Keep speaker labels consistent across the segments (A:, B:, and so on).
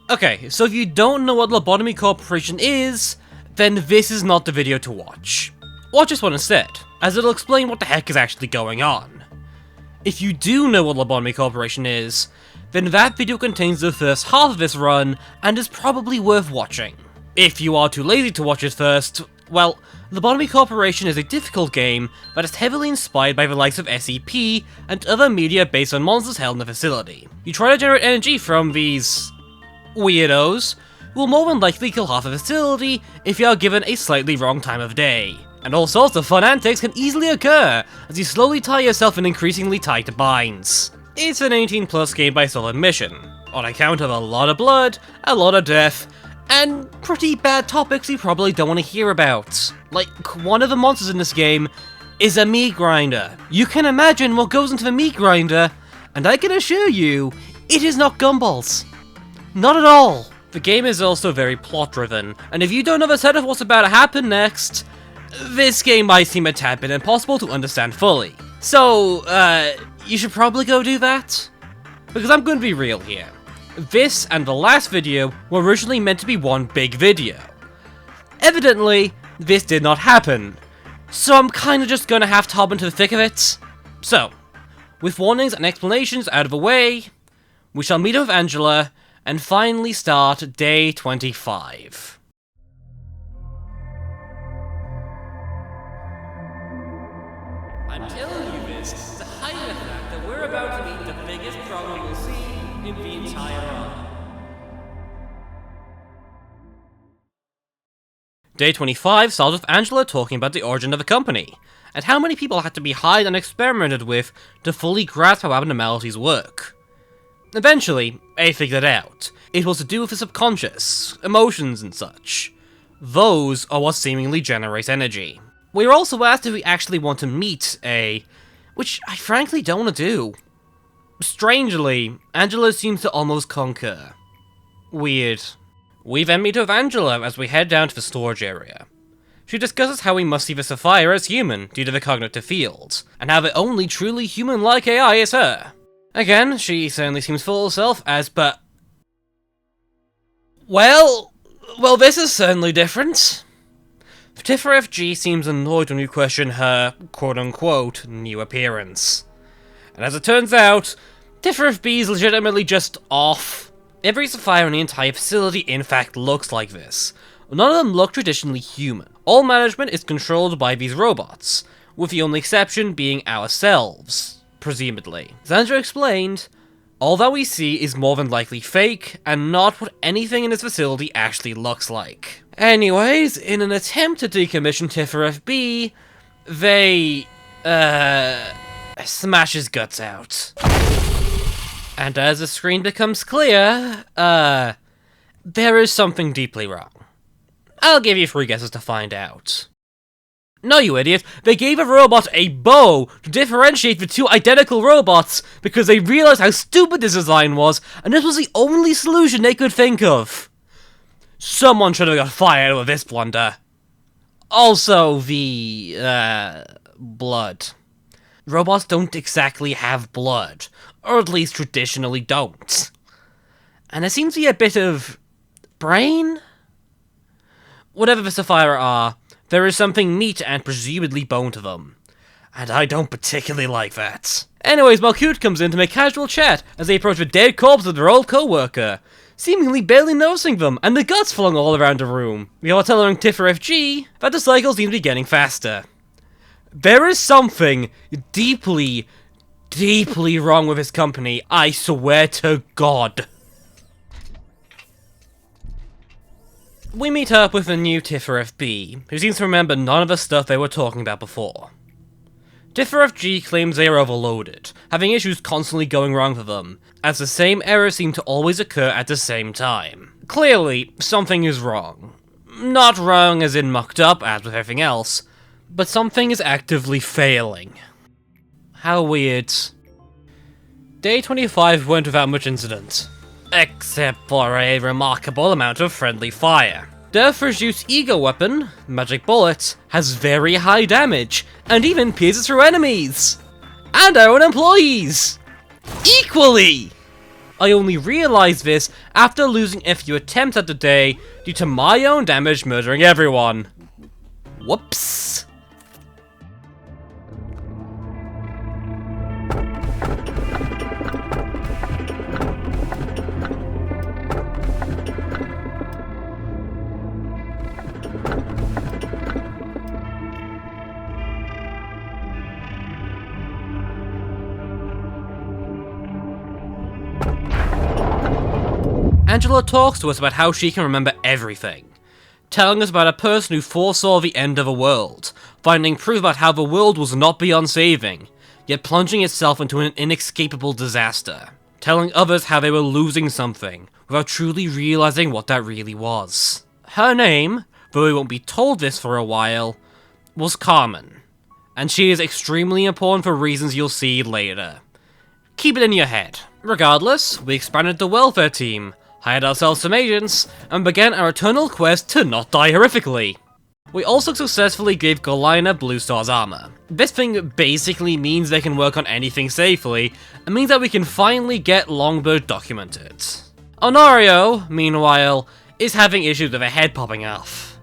A: Okay, so if you don't know what Lobotomy Corporation is, then this is not the video to watch. Watch this one instead, as it'll explain what the heck is actually going on. If you do know what Lobotomy Corporation is, then that video contains the first half of this run, and is probably worth watching. If you are too lazy to watch it first, well, Lobotomy Corporation is a difficult game that is heavily inspired by the likes of SCP and other media based on monsters held in the facility. You try to generate energy from these weirdos, who will more than likely kill half the facility if you are given a slightly wrong time of day. And all sorts of fun antics can easily occur as you slowly tie yourself in increasingly tight binds. It's an 18+ game by sole admission, on account of a lot of blood, a lot of death, and pretty bad topics you probably don't want to hear about. Like, one of the monsters in this game is a meat grinder. You can imagine what goes into the meat grinder, and I can assure you, it is not gumballs. Not at all. The game is also very plot-driven, and if you don't know the set of what's about to happen next, this game might seem a tad bit impossible to understand fully. So, you should probably go do that. Because I'm going to be real here. This and the last video were originally meant to be one big video. Evidently, this did not happen. So I'm kinda just gonna have to hop into the thick of it. So, with warnings and explanations out of the way, we shall meet up with Angela and finally start day 25. I'm telling you this to hide the fact that we're about to meet the biggest problem we'll see in the entire run. Day 25 starts with Angela talking about the origin of the company, and how many people had to be hired and experimented with to fully grasp how abnormalities work. Eventually, they figured it out. It was to do with the subconscious, emotions and such. Those are what seemingly generates energy. We were also asked if we actually want to meet A, which I frankly don't want to do. Strangely, Angela seems to almost concur. Weird. We then meet with Angela as we head down to the storage area. She discusses how we must see the Sapphire as human due to the cognitive field, and how the only truly human-like AI is her. Again, she certainly seems full of herself as but... Well, this is certainly different. Tifa FG seems annoyed when we question her, quote-unquote, new appearance. And as it turns out, Tifa FB is legitimately just off. Every Sapphire in the entire facility in fact looks like this. None of them look traditionally human. All management is controlled by these robots, with the only exception being ourselves, presumably. As Andrew explained, all that we see is more than likely fake, and not what anything in this facility actually looks like. Anyways, in an attempt to decommission Tifa FB, they, smash his guts out. And as the screen becomes clear, there is something deeply wrong. I'll give you 3 guesses to find out. No, you idiot, they gave a robot a bow to differentiate the 2 identical robots because they realized how stupid this design was, and this was the only solution they could think of. Someone should have got fired with this blunder. Also, the, blood. Robots don't exactly have blood, or at least traditionally don't. And there seems to be a bit of... brain? Whatever the Sapphire are, there is something meat and presumably bone to them. And I don't particularly like that. Anyways, Malkut comes in to make casual chat as they approach the dead corpse of their old co-worker, seemingly barely noticing them, and the guts flung all around the room. We are telling Tifa FG that the cycles seem to be getting faster. There is something deeply, deeply wrong with his company, I swear to God. We meet up with the new Tifa FB, who seems to remember none of the stuff they were talking about before. Tifa FG claims they are overloaded, having issues constantly going wrong for them, as the same errors seem to always occur at the same time. Clearly, something is wrong. Not wrong as in mucked up, as with everything else, but something is actively failing. How weird. Day 25 went without much incident, except for a remarkable amount of friendly fire. Their first-use ego weapon, Magic Bullet, has very high damage, and even pierces through enemies! And our own employees! Equally! I only realized this after losing a few attempts at the day due to my own damage murdering everyone. Whoops. Angela talks to us about how she can remember everything, telling us about a person who foresaw the end of a world, finding proof about how the world was not beyond saving, yet plunging itself into an inescapable disaster, telling others how they were losing something, without truly realizing what that really was. Her name, though we won't be told this for a while, was Carmen, and she is extremely important for reasons you'll see later. Keep it in your head. Regardless, we expanded the welfare team, hired ourselves some agents, and began our eternal quest to not die horrifically. We also successfully gave Galina Blue Star's armor. This thing basically means they can work on anything safely, and means that we can finally get Longbird documented. Honorio, meanwhile, is having issues with her head popping off.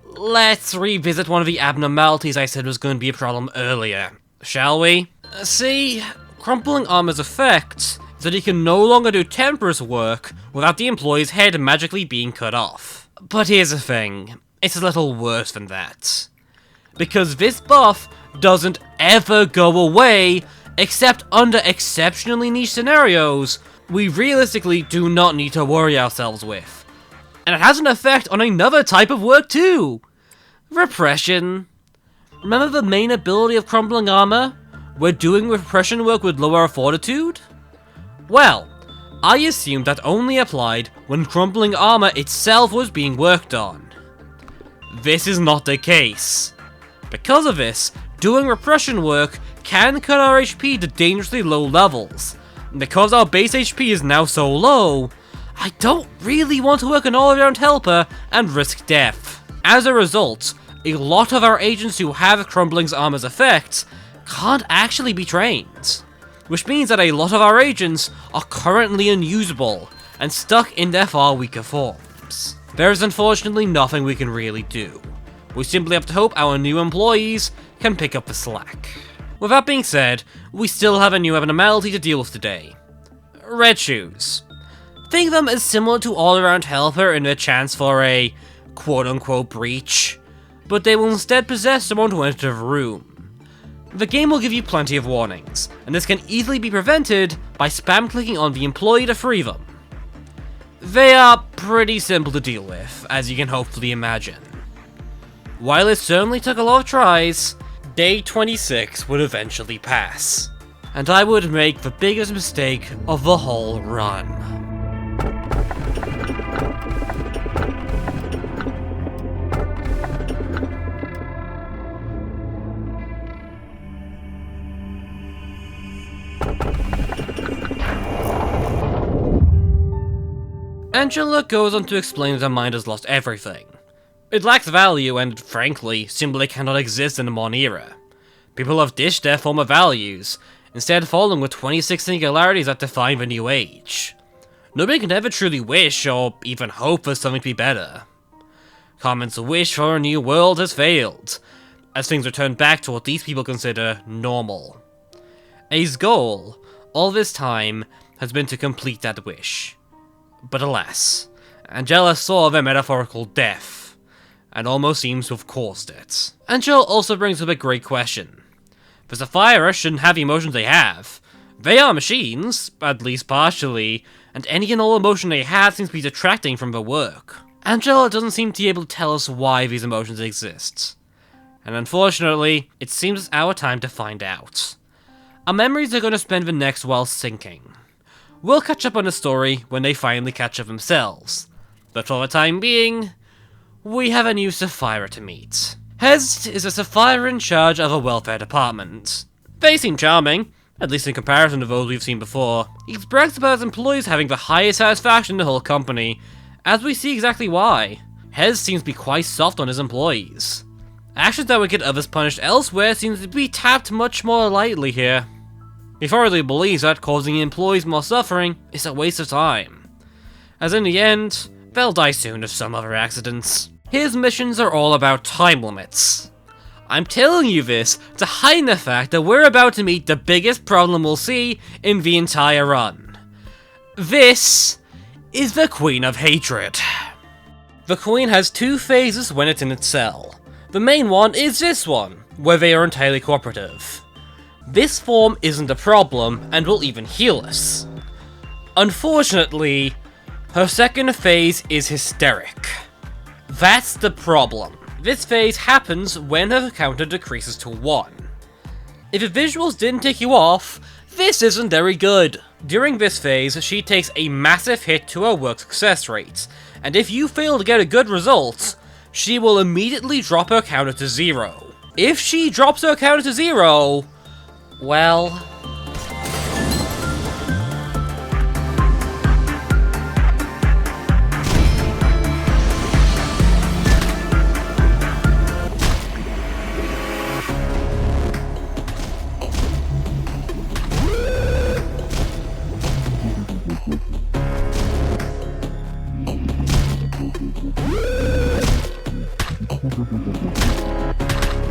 A: Let's revisit one of the abnormalities I said was going to be a problem earlier, shall we? See, Crumpling Armor's effect is that he can no longer do temporary work without the employee's head magically being cut off. But here's the thing, it's a little worse than that. Because this buff doesn't ever go away, except under exceptionally niche scenarios we realistically do not need to worry ourselves with. And it has an effect on another type of work too! Repression. Remember the main ability of Crumpling Armor? We're doing repression work with lower fortitude? Well, I assumed that only applied when Crumpling Armor itself was being worked on. This is not the case. Because of this, doing repression work can cut our HP to dangerously low levels. And because our base HP is now so low, I don't really want to work an all-around helper and risk death. As a result, a lot of our agents who have Crumpling Armor's effects can't actually be trained. Which means that a lot of our agents are currently unusable and stuck in their far weaker forms. There is unfortunately nothing we can really do. We simply have to hope our new employees can pick up the slack. With that being said, we still have a new abnormality to deal with today. Red Shoes. Think of them as similar to all-around helper in their chance for a quote-unquote breach, but they will instead possess someone to enter the room. The game will give you plenty of warnings, and this can easily be prevented by spam clicking on the employee to free them. They are pretty simple to deal with, as you can hopefully imagine. While it certainly took a lot of tries, day 26 would eventually pass, and I would make the biggest mistake of the whole run. Angela goes on to explain that her mind has lost everything. It lacks value and, frankly, simply cannot exist in the modern era. People have dished their former values, instead following with 26 singularities that define the new age. Nobody can ever truly wish or even hope for something to be better. Carmen's wish for a new world has failed, as things return back to what these people consider normal. A's goal, all this time, has been to complete that wish. But alas, Angela saw their metaphorical death, and almost seems to have caused it. Angela also brings up a great question. The Sapphira shouldn't have the emotions they have. They are machines, at least partially, and any and all emotion they have seems to be detracting from their work. Angela doesn't seem to be able to tell us why these emotions exist. And unfortunately, it seems it's our time to find out. Our memories are going to spend the next while sinking. We'll catch up on the story when they finally catch up themselves. But for the time being, we have a new Sapphira to meet. Hest is a Sapphira in charge of a welfare department. They seem charming, at least in comparison to those we've seen before. He brags about his employees having the highest satisfaction in the whole company, as we see exactly why. Hez seems to be quite soft on his employees. Actions that would get others punished elsewhere seems to be tapped much more lightly here. He thoroughly believes that causing employees more suffering is a waste of time, as in the end, they'll die soon of some other accidents. His missions are all about time limits. I'm telling you this to hide the fact that we're about to meet the biggest problem we'll see in the entire run. This is the Queen of Hatred. The Queen has two phases when it's in its cell. The main one is this one, where they are entirely cooperative. This form isn't a problem and will even heal us. Unfortunately, her second phase is hysteric. That's the problem. This phase happens when her counter decreases to 1. If the visuals didn't tick you off, this isn't very good. During this phase, she takes a massive hit to her work success rate, and if you fail to get a good result, she will immediately drop her counter to 0. If she drops her counter to 0, well...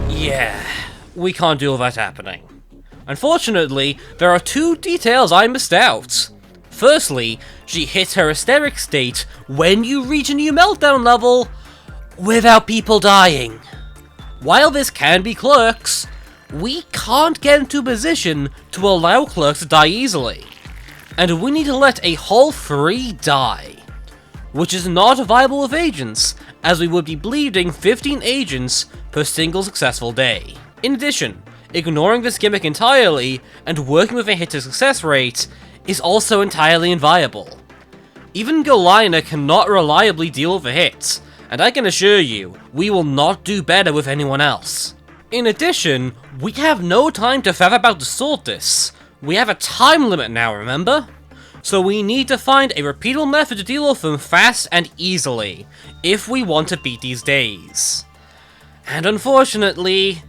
A: yeah, we can't deal with that happening. Unfortunately, there are two details I missed out. Firstly, she hits her hysteric state when you reach a new meltdown level without people dying. While this can be clerks, we can't get into a position to allow clerks to die easily. And we need to let a whole 3 die, which is not viable with agents, as we would be bleeding 15 agents per single successful day. In addition, ignoring this gimmick entirely and working with a hit to success rate is also entirely inviable. Even Galina cannot reliably deal with a hit, and I can assure you, we will not do better with anyone else. In addition, we have no time to faff about to sort this. We have a time limit now, remember? So we need to find a repeatable method to deal with them fast and easily, if we want to beat these days. And unfortunately,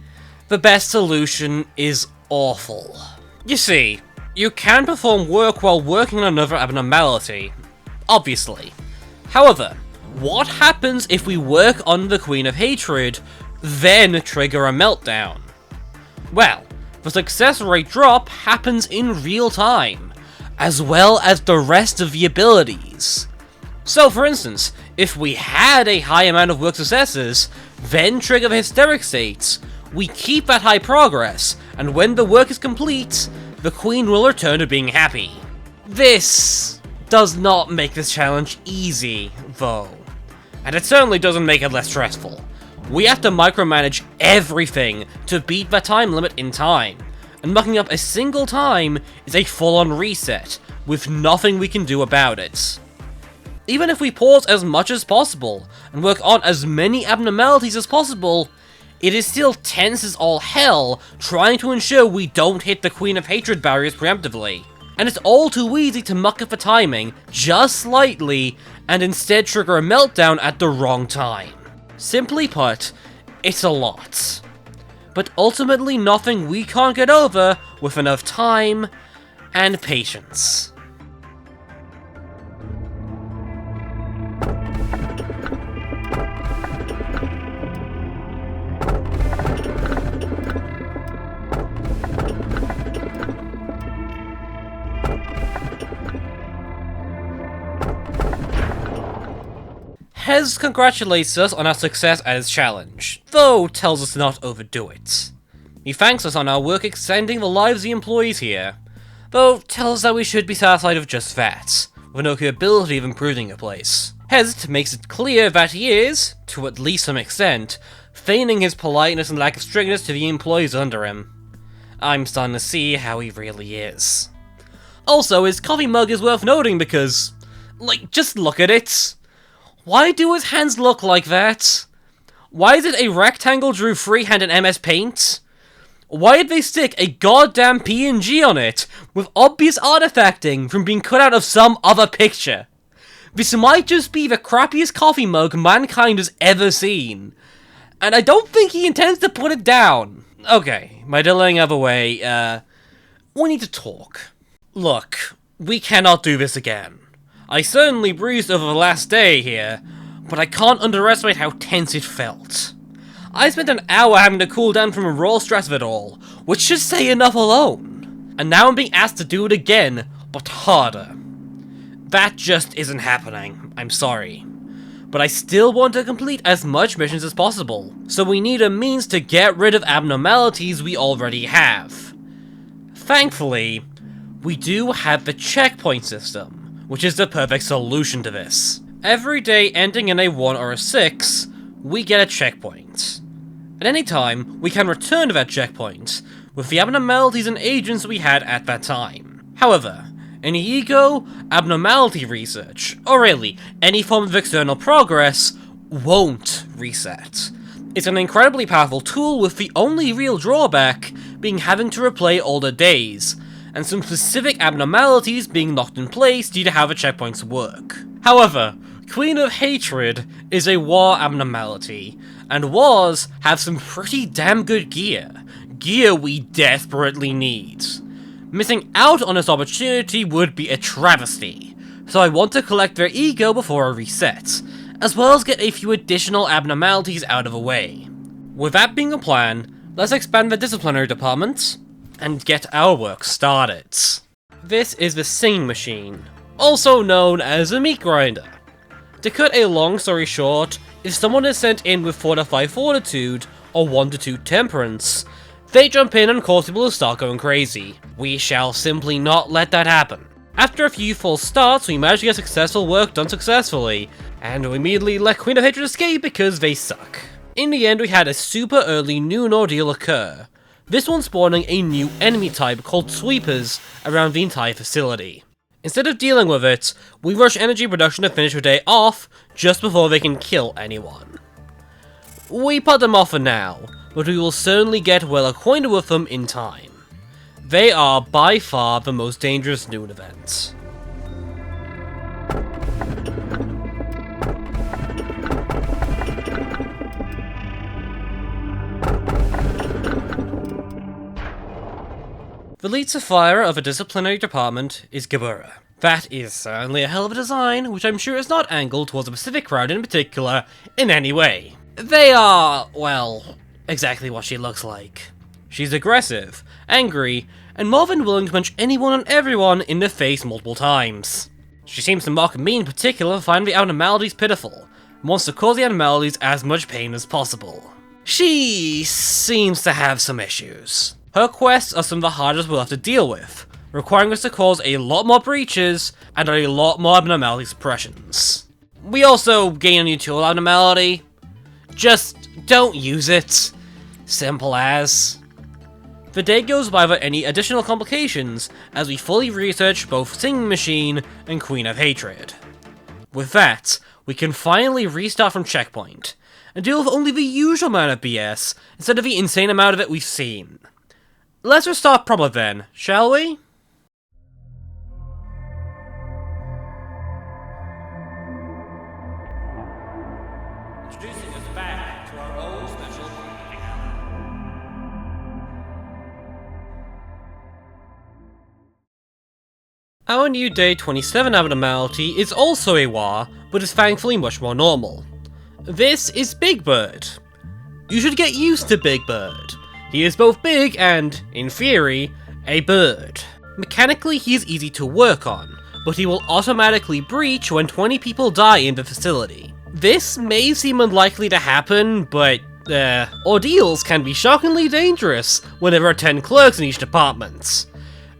A: the best solution is awful. You see, you can perform work while working on another abnormality, obviously. However, what happens if we work on the Queen of Hatred, then trigger a meltdown? Well, the success rate drop happens in real time, as well as the rest of the abilities. So for instance, if we had a high amount of work successes, then trigger the hysteric states, we keep that high progress, and when the work is complete, the Queen will return to being happy. This does not make this challenge easy, though. And it certainly doesn't make it less stressful. We have to micromanage everything to beat the time limit in time, and mucking up a single time is a full-on reset, with nothing we can do about it. Even if we pause as much as possible, and work on as many abnormalities as possible, it is still tense as all hell trying to ensure we don't hit the Queen of Hatred barriers preemptively. And it's all too easy to muck up the timing just slightly, and instead trigger a meltdown at the wrong time. Simply put, it's a lot. But ultimately nothing we can't get over with enough time and patience. Hez congratulates us on our success at his challenge, though tells us to not overdo it. He thanks us on our work extending the lives of the employees here, though tells us that we should be satisfied with just that, with no capability of improving the place. Hez makes it clear that he is, to at least some extent, feigning his politeness and lack of strictness to the employees under him. I'm starting to see how he really is. Also, his coffee mug is worth noting because, just look at it. Why do his hands look like that? Why is it a rectangle drew freehand in MS Paint? Why did they stick a goddamn PNG on it, with obvious artifacting from being cut out of some other picture? This might just be the crappiest coffee mug mankind has ever seen. And I don't think he intends to put it down. Okay, my delaying of a way, we need to talk. Look, we cannot do this again. I certainly bruised over the last day here, but I can't underestimate how tense it felt. I spent an hour having to cool down from the raw stress of it all, which should say enough alone. And now I'm being asked to do it again, but harder. That just isn't happening, I'm sorry. But I still want to complete as much missions as possible, so we need a means to get rid of abnormalities we already have. Thankfully, we do have the checkpoint system, which is the perfect solution to this. Every day ending in a 1 or a 6, we get a checkpoint. At any time, we can return to that checkpoint, with the abnormalities and agents we had at that time. However, any ego, abnormality research, or really, any form of external progress, won't reset. It's an incredibly powerful tool with the only real drawback being having to replay older days, and some specific abnormalities being locked in place due to how the checkpoints work. However, Queen of Hatred is a war abnormality, and wars have some pretty damn good gear we desperately need. Missing out on this opportunity would be a travesty, so I want to collect their ego before a reset, as well as get a few additional abnormalities out of the way. With that being the plan, let's expand the disciplinary department, and get our work started. This is the singing machine, also known as a meat grinder. To cut a long story short, if someone is sent in with 4 to 5 fortitude, or 1 to 2 temperance, they jump in and cause people to start going crazy. We shall simply not let that happen. After a few false starts, we manage to get successful work done successfully, and we immediately let Queen of Hatred escape because they suck. In the end, we had a super early noon ordeal occur, this one spawning a new enemy type called sweepers around the entire facility. Instead of dealing with it, we rush energy production to finish the day off just before they can kill anyone. We put them off for now, but we will certainly get well acquainted with them in time. They are by far the most dangerous noon event. The lead Sapphire of a disciplinary department is Gebura. That is certainly a hell of a design, which I'm sure is not angled towards a specific crowd in particular in any way. They are, well, exactly what she looks like. She's aggressive, angry, and more than willing to punch anyone and everyone in the face multiple times. She seems to mock me in particular for finding the abnormalities pitiful, and wants to cause the abnormalities as much pain as possible. She seems to have some issues. Her quests are some of the hardest we'll have to deal with, requiring us to cause a lot more breaches and a lot more abnormality suppressions. We also gain a new tool abnormality. Just don't use it. Simple as. The day goes by without any additional complications as we fully research both Singing Machine and Queen of Hatred. With that, we can finally restart from checkpoint, and deal with only the usual amount of BS instead of the insane amount of it we've seen. Let's restart proper then, shall we? Introducing us back to our own special Our new Day 27 abnormality is also a war, but is thankfully much more normal. This is Big Bird. You should get used to Big Bird. He is both big and, in theory, a bird. Mechanically, he is easy to work on, but he will automatically breach when 20 people die in the facility. This may seem unlikely to happen, but, ordeals can be shockingly dangerous when there are 10 clerks in each department.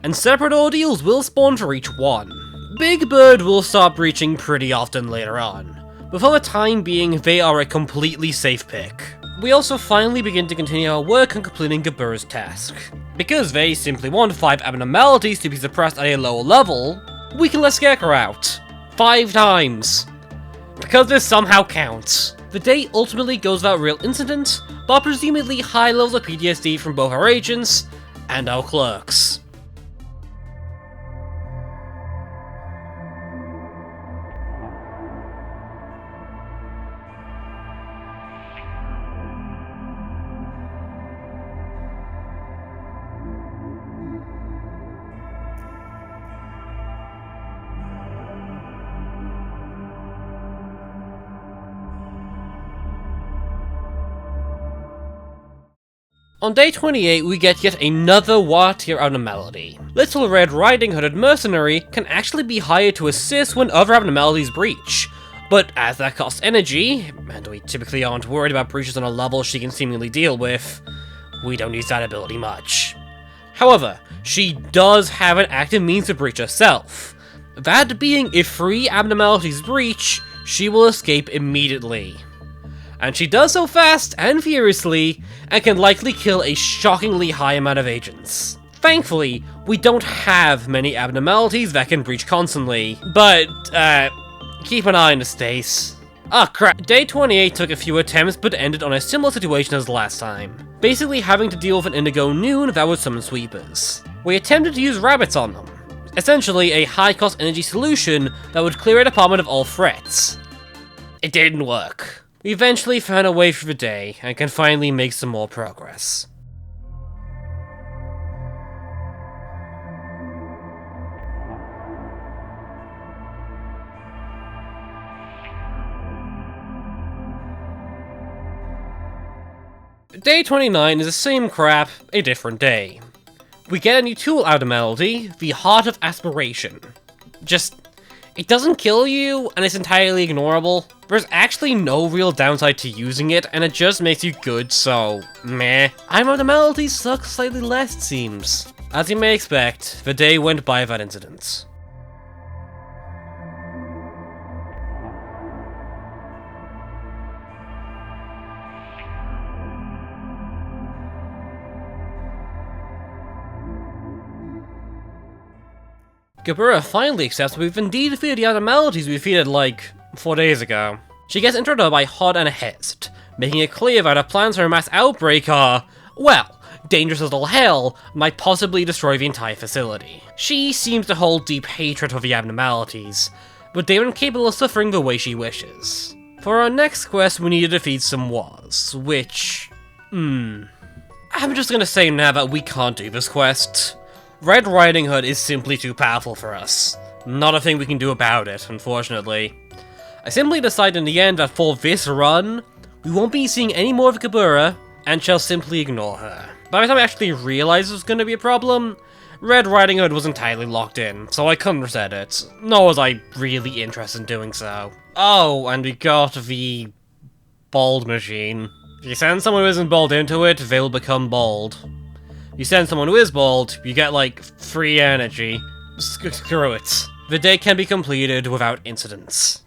A: And separate ordeals will spawn for each one. Big Bird will start breaching pretty often later on, but for the time being, they are a completely safe pick. We also finally begin to continue our work on completing Gebura's task. Because they simply want 5 abnormalities to be suppressed at a lower level, we can let Scarecrow out. 5 times. Because this somehow counts. The day ultimately goes without real incident, but presumably high levels of PTSD from both our agents and our clerks. On day 28, we get yet another water abnormality. Little Red Riding Hooded Mercenary can actually be hired to assist when other abnormalities breach, but as that costs energy, and we typically aren't worried about breaches on a level she can seemingly deal with, we don't use that ability much. However, she does have an active means to breach herself. That being, if 3 abnormalities breach, she will escape immediately. And she does so fast and furiously, and can likely kill a shockingly high amount of agents. Thankfully, we don't have many abnormalities that can breach constantly, but, keep an eye on the Stace. Ah crap, day 28 took a few attempts but ended on a similar situation as last time. Basically having to deal with an Indigo Noon that would summon sweepers. We attempted to use rabbits on them. Essentially a high cost energy solution that would clear a department of all threats. It didn't work. We eventually found a way through the day, and can finally make some more progress. Day 29 is the same crap, a different day. We get a new tool abnormality, the Heart of Aspiration. It doesn't kill you, and it's entirely ignorable. There's actually no real downside to using it, and it just makes you good, so meh. Abnormalities suck slightly less, it seems. As you may expect, the day went by without incidents. Gabura finally accepts that we've indeed defeated the abnormalities we defeated like 4 days ago. She gets interrupted by Hod and Hest, making it clear that her plans for a mass outbreak are, well, dangerous as all hell, might possibly destroy the entire facility. She seems to hold deep hatred for the abnormalities, but they are incapable of suffering the way she wishes. For our next quest, we need to defeat some Waz, which... I'm just gonna say now that we can't do this quest. Red Riding Hood is simply too powerful for us. Not a thing we can do about it, unfortunately. I simply decided in the end that for this run, we won't be seeing any more of Gabura, and shall simply ignore her. By the time I actually realized it was going to be a problem, Red Riding Hood was entirely locked in, so I couldn't reset it, nor was I really interested in doing so. Oh, and we got the bald machine. If you send someone who isn't bald into it, they'll become bald. You send someone who is bald, you get like free energy. Screw it. The day can be completed without incidents.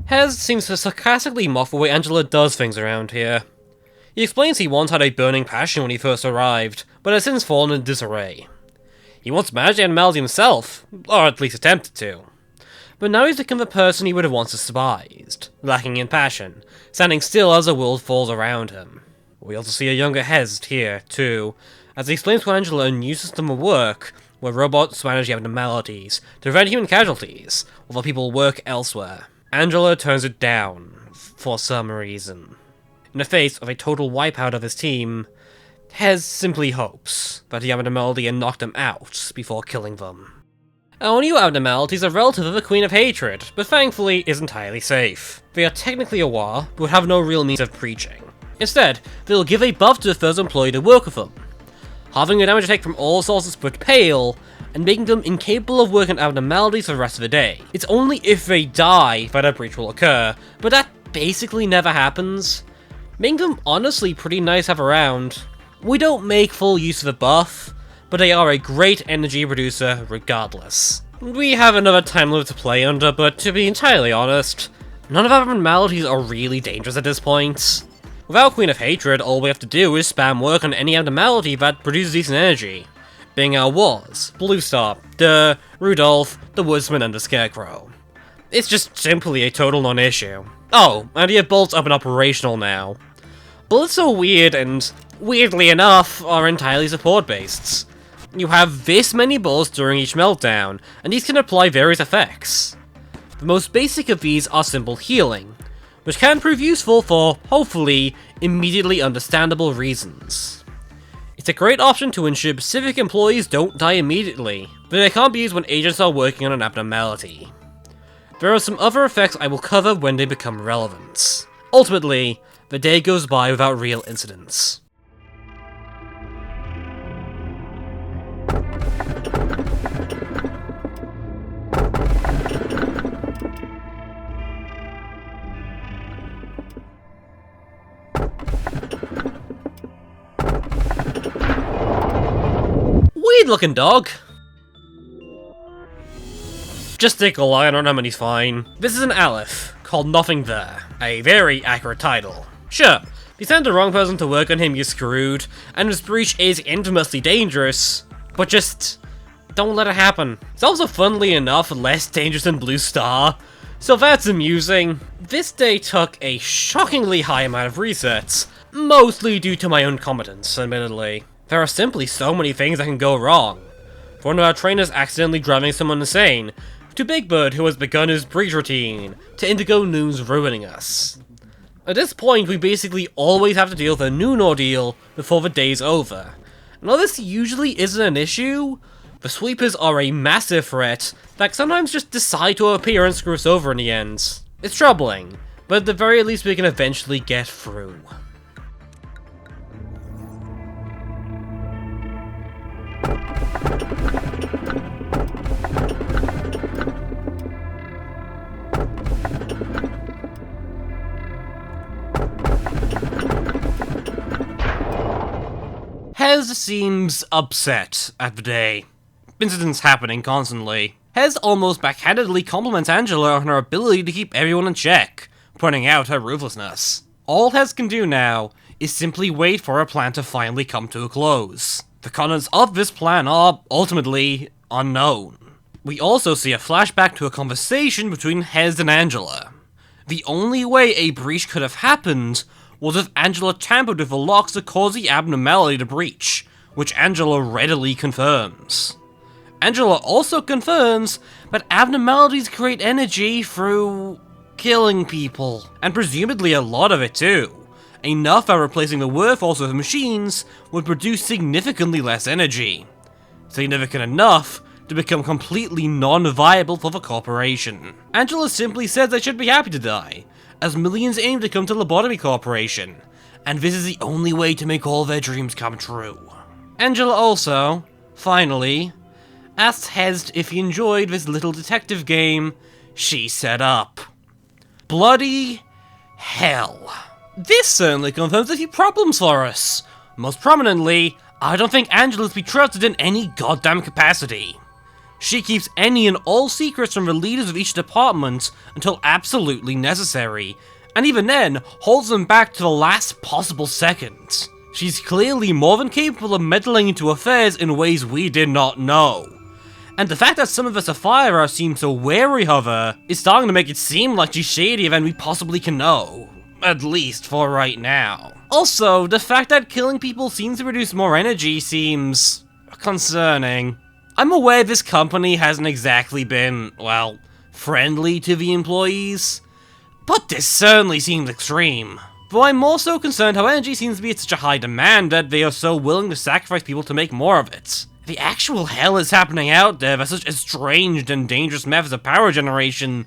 A: Hez seems to sarcastically mock the way Angela does things around here. He explains he once had a burning passion when he first arrived, but has since fallen in disarray. He once managed the abnormality himself, or at least attempted to. But now he's become the person he would have once despised, lacking in passion, standing still as the world falls around him. We also see a younger Hez here, too, as he explains to Angela a new system of work where robots manage the abnormalities to prevent human casualties, while people work elsewhere. Angela turns it down, for some reason. In the face of a total wipeout of his team, Hez simply hopes that the abnormality and knock them out before killing them. Our new abnormalities are relative of the Queen of Hatred, but thankfully is entirely safe. They are technically a war, but have no real means of breaching. Instead, they'll give a buff to the first employee to work with them, halving the damage they take from all sources but pale, and making them incapable of working abnormalities for the rest of the day. It's only if they die that a breach will occur, but that basically never happens, making them honestly pretty nice to have around. We don't make full use of the buff, but they are a great energy producer regardless. We have another time limit to play under, but to be entirely honest, none of our abnormalities are really dangerous at this point. Without Queen of Hatred, all we have to do is spam work on any abnormality that produces decent energy, being our Waz, Blue Star, Rudolph, the Woodsman, and the Scarecrow. It's just simply a total non-issue. Oh, and your bolts up and operational now. Bullets are weird and, weirdly enough, are entirely support-based. You have this many bullets during each meltdown, and these can apply various effects. The most basic of these are simple healing, which can prove useful for, hopefully, immediately understandable reasons. It's a great option to ensure specific employees don't die immediately, but it can't be used when agents are working on an abnormality. There are some other effects I will cover when they become relevant. Ultimately, the day goes by without real incidents. Weird looking dog. Just take a line on him and he's fine. This is an Aleph, called Nothing There. A very accurate title. Sure, if you send the wrong person to work on him, you're screwed, and this breach is infamously dangerous, but just don't let it happen. It's also, funnily enough, less dangerous than Blue Star, so that's amusing. This day took a shockingly high amount of resets, mostly due to my own incompetence, admittedly. There are simply so many things that can go wrong. For one of our trainers accidentally driving someone insane, to Big Bird who has begun his breach routine, to Indigo News ruining us. At this point, we basically always have to deal with a noon ordeal before the day's over. And while this usually isn't an issue, the sweepers are a massive threat that sometimes just decide to appear and screw us over in the end. It's troubling, but at the very least we can eventually get through. Hez seems upset at the day. Incidents happening constantly. Hez almost backhandedly compliments Angela on her ability to keep everyone in check, pointing out her ruthlessness. All Hez can do now is simply wait for her plan to finally come to a close. The contents of this plan are, ultimately, unknown. We also see a flashback to a conversation between Hez and Angela. The only way a breach could have happened was if Angela tampered with the locks that caused the abnormality to breach, which Angela readily confirms. Angela also confirms that abnormalities create energy through killing people, and presumably a lot of it too. Enough that replacing the workforce with machines would produce significantly less energy. Significant enough to become completely non-viable for the corporation. Angela simply says they should be happy to die, as millions aim to come to Lobotomy Corporation, and this is the only way to make all their dreams come true. Angela also, finally, asks Hez if he enjoyed this little detective game she set up. Bloody hell. This certainly confirms a few problems for us. Most prominently, I don't think Angela's be trusted in any goddamn capacity. She keeps any and all secrets from the leaders of each department until absolutely necessary, and even then, holds them back to the last possible second. She's clearly more than capable of meddling into affairs in ways we did not know. And the fact that some of us at FireEye seem so wary of her is starting to make it seem like she's shadier than we possibly can know. At least for right now. Also, the fact that killing people seems to produce more energy seems concerning. I'm aware this company hasn't exactly been, well, friendly to the employees, but this certainly seems extreme. Though I'm more so concerned how energy seems to be at such a high demand that they are so willing to sacrifice people to make more of it. The actual hell is happening out there that such estranged and dangerous methods of power generation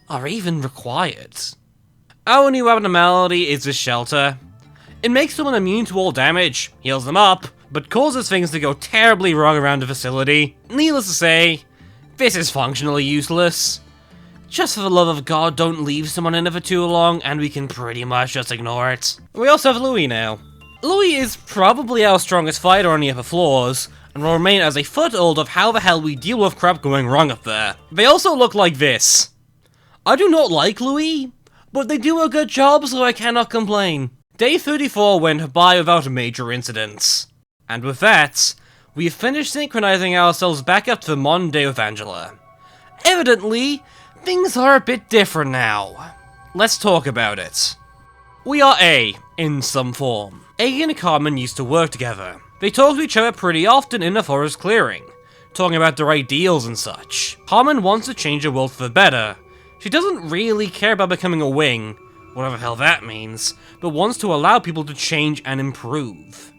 A: are even required. Our new abnormality is this shelter. It makes someone immune to all damage, heals them up, but causes things to go terribly wrong around the facility. Needless to say, this is functionally useless. Just for the love of God, don't leave someone in it for too long, and we can pretty much just ignore it. We also have Louis now. Louis is probably our strongest fighter on the upper floors, and will remain as a foothold of how the hell we deal with crap going wrong up there. They also look like this. I do not like Louis, but they do a good job, so I cannot complain. Day 34 went by without major incidents. And with that, we've finished synchronizing ourselves back up to the modern day with Angela. Evidently, things are a bit different now. Let's talk about it. We are A, in some form. A and Carmen used to work together. They talk to each other pretty often in the forest clearing, talking about their ideals and such. Carmen wants to change the world for the better. She doesn't really care about becoming a wing, whatever the hell that means, but wants to allow people to change and improve.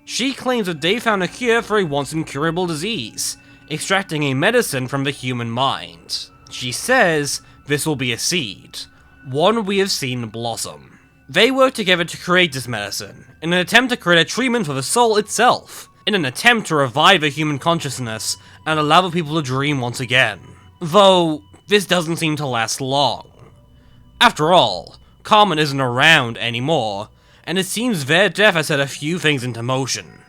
A: She claims that they found a cure for a once incurable disease, extracting a medicine from the human mind. She says this will be a seed, one we have seen blossom. They work together to create this medicine, in an attempt to create a treatment for the soul itself, in an attempt to revive the human consciousness and allow the people to dream once again. Though, this doesn't seem to last long. After all, Carmen isn't around anymore, and it seems their death has set a few things into motion.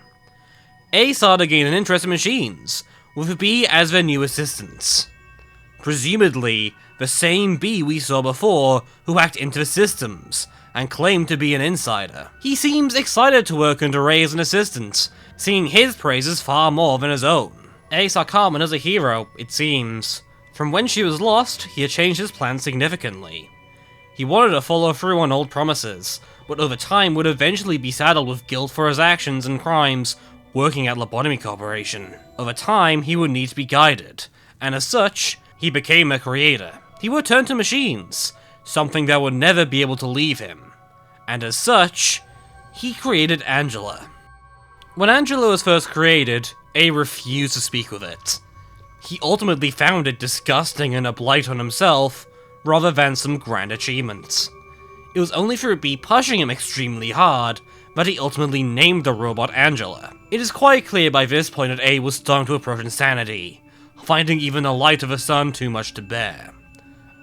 A: A started to gain an interest in machines, with B as their new assistants. Presumably, the same B we saw before who hacked into the systems, and claimed to be an insider. He seems excited to work under Ray as an assistant, seeing his praises far more than his own. A saw Carmen as a hero, it seems. From when she was lost, he had changed his plans significantly. He wanted to follow through on old promises, but over time would eventually be saddled with guilt for his actions and crimes working at Lobotomy Corporation. Over time, he would need to be guided, and as such, he became a creator. He would turn to machines, something that would never be able to leave him. And as such, he created Angela. When Angela was first created, A refused to speak with it. He ultimately found it disgusting and a blight on himself, rather than some grand achievements. It was only through B pushing him extremely hard that he ultimately named the robot Angela. It is quite clear by this point that A was starting to approach insanity, finding even the light of the sun too much to bear.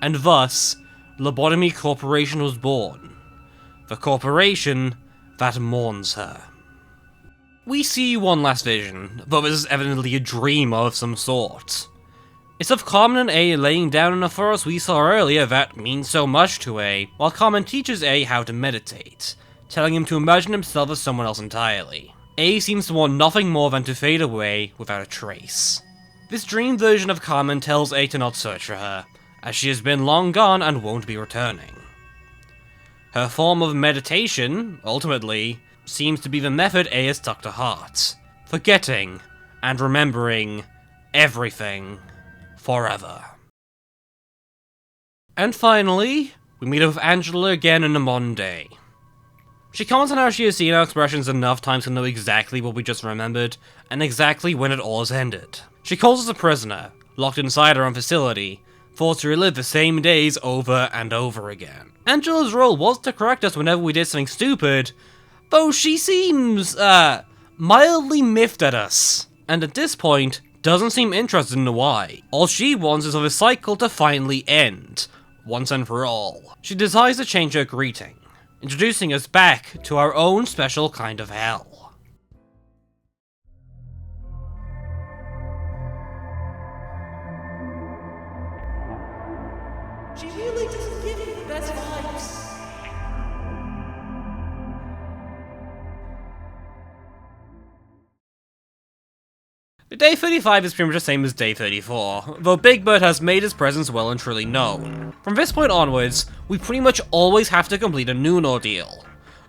A: And thus, Lobotomy Corporation was born. The corporation that mourns her. We see one last vision, though this is evidently a dream of some sort. It's of Carmen and A laying down in the forest we saw earlier that means so much to A, while Carmen teaches A how to meditate, telling him to imagine himself as someone else entirely. A seems to want nothing more than to fade away without a trace. This dream version of Carmen tells A to not search for her, as she has been long gone and won't be returning. Her form of meditation, ultimately, seems to be the method A has stuck to heart, forgetting and remembering everything forever. And finally, we meet up with Angela again in the modern day. She comments on how she has seen our expressions enough times to know exactly what we just remembered, and exactly when it all has ended. She calls us a prisoner, locked inside her own facility, forced to relive the same days over and over again. Angela's role was to correct us whenever we did something stupid, though she seems, mildly miffed at us. And at this point, doesn't seem interested in the why. All she wants is for the cycle to finally end, once and for all. She decides to change her greeting, introducing us back to our own special kind of hell. She really doesn't give you the best vibes. The Day 35 is pretty much the same as Day 34, though Big Bird has made his presence well and truly known. From this point onwards, we pretty much always have to complete a noon ordeal.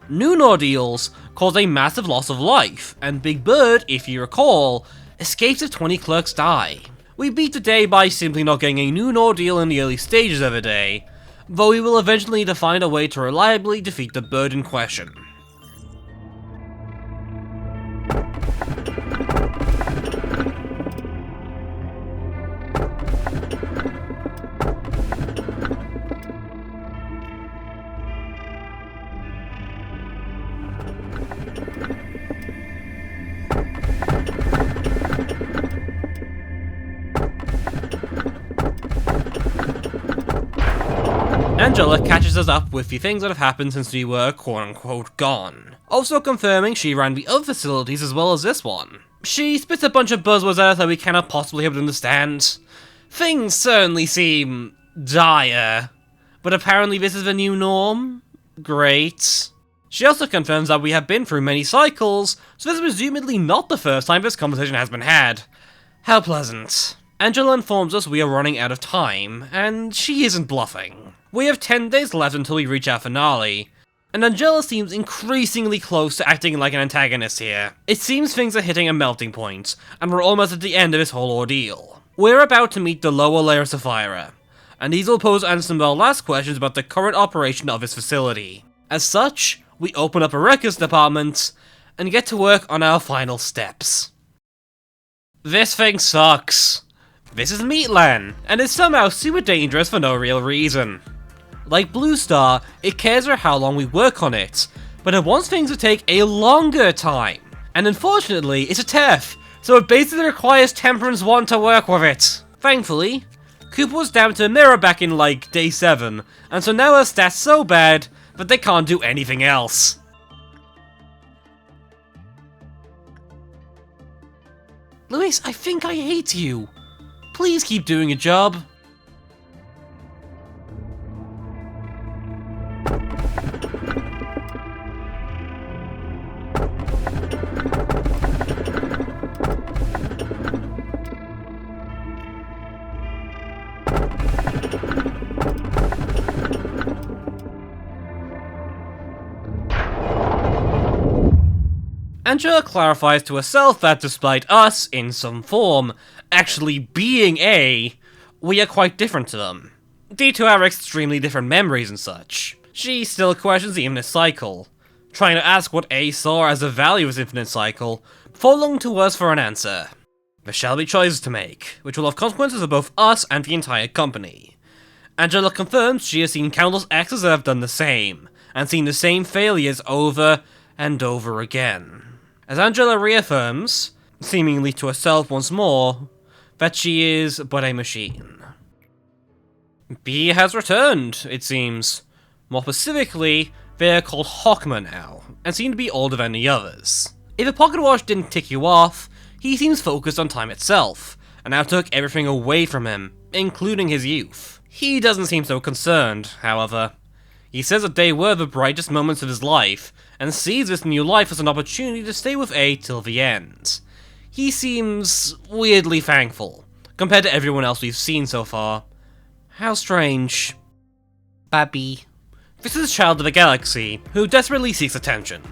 A: Noon ordeals cause a massive loss of life, and Big Bird, if you recall, escapes if 20 clerks die. We beat the day by simply not getting a noon ordeal in the early stages of the day, though we will eventually need to find a way to reliably defeat the bird in question. Angela catches us up with the things that have happened since we were quote-unquote gone, also confirming she ran the other facilities as well as this one. She spits a bunch of buzzwords at us that we cannot possibly hope to understand. Things certainly seem dire, but apparently this is the new norm? Great. She also confirms that we have been through many cycles, so this is presumably not the first time this conversation has been had. How pleasant. Angela informs us we are running out of time, and she isn't bluffing. We have 10 days left until we reach our finale, And Angela seems increasingly close to acting like an antagonist here. It seems things are hitting a melting point, and we're almost at the end of this whole ordeal. We're about to meet the lower layer of Sapphira, and these will pose answers to our last questions about the current operation of his facility. As such, we open up a records department, and get to work on our final steps. This thing sucks. This is Meatland, and is somehow super dangerous for no real reason. Like Blue Star, it cares for how long we work on it, but it wants things to take a longer time. And unfortunately, it's a TEF, so it basically requires Temperance 1 to work with it. Thankfully, Cooper was down to a mirror back in like day 7, and so now her stats so bad that they can't do anything else. Luis, I think I hate you. Please keep doing your job. Angela clarifies to herself that despite us, in some form, actually being A, we are quite different to them, due to our extremely different memories and such. She still questions the infinite cycle, trying to ask what A saw as the value of this infinite cycle, before looking to us for an answer. There shall be choices to make, which will have consequences for both us and the entire company. Angela confirms she has seen countless exes that have done the same, and seen the same failures over and over again. As Angela reaffirms, seemingly to herself once more, that she is but a machine. B has returned, it seems. More specifically, they are called Hawkman now, and seem to be older than the others. If a pocket watch didn't tick you off, he seems focused on time itself, and now took everything away from him, including his youth. He doesn't seem so concerned, however. He says that they were the brightest moments of his life, and sees this new life as an opportunity to stay with A till the end. He seems weirdly thankful, compared to everyone else we've seen so far. How strange. Babby. This is a child of the galaxy, who desperately seeks attention.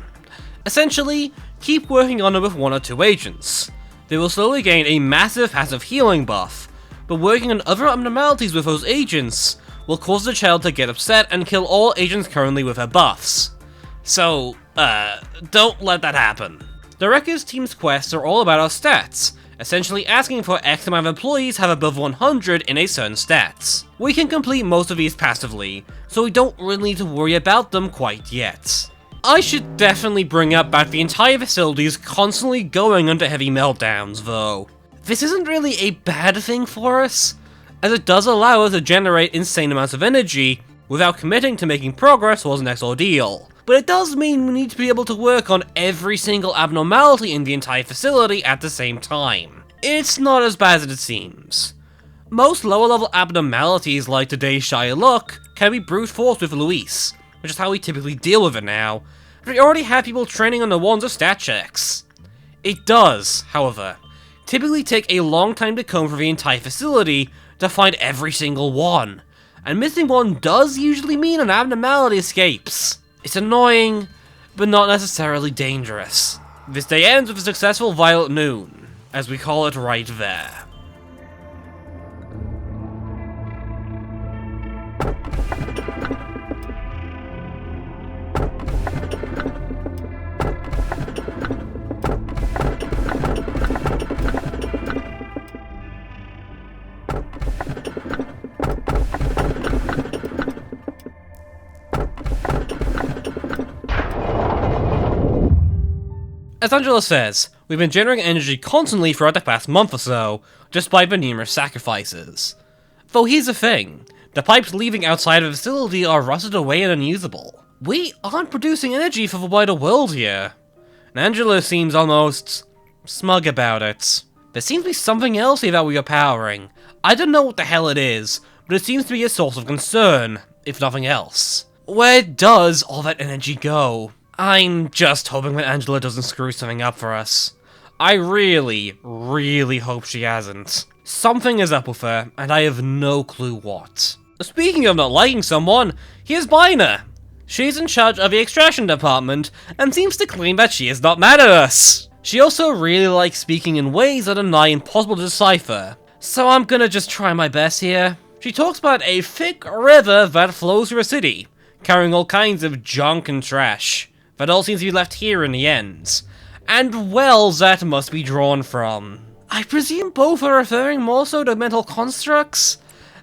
A: Essentially, keep working on it with 1 or 2 agents. They will slowly gain a massive passive healing buff, but working on other abnormalities with those agents will cause the child to get upset and kill all agents currently with her buffs. So, don't let that happen. The Records team's quests are all about our stats, essentially asking for X amount of employees have above 100 in a certain stats. We can complete most of these passively, so we don't really need to worry about them quite yet. I should definitely bring up that the entire facility is constantly going under heavy meltdowns, though. This isn't really a bad thing for us, as it does allow us to generate insane amounts of energy without committing to making progress towards the next ordeal. But it does mean we need to be able to work on every single abnormality in the entire facility at the same time. It's not as bad as it seems. Most lower level abnormalities like today's shy look can be brute force with Luis, which is how we typically deal with it now. We already have people training on the ones of stat checks. It does, however, typically take a long time to comb through the entire facility to find every single one, and missing one does usually mean an abnormality escapes. It's annoying, but not necessarily dangerous. This day ends with a successful Violet Noon, as we call it right there. As Angela says, we've been generating energy constantly throughout the past month or so, despite the numerous sacrifices. Though here's the thing, the pipes leaving outside of the facility are rusted away and unusable. We aren't producing energy for the wider world here. And Angela seems almost smug about it. There seems to be something else here that we are powering. I don't know what the hell it is, but it seems to be a source of concern, if nothing else. Where does all that energy go? I'm just hoping that Angela doesn't screw something up for us. I really, really hope she hasn't. Something is up with her, and I have no clue what. Speaking of not liking someone, here's Bina! She's in charge of the extraction department, and seems to claim that she is not mad at us. She also really likes speaking in ways that are nigh impossible to decipher, so I'm gonna just try my best here. She talks about a thick river that flows through a city, carrying all kinds of junk and trash, that all seems to be left here in the end, and wells that must be drawn from. I presume both are referring more so to mental constructs,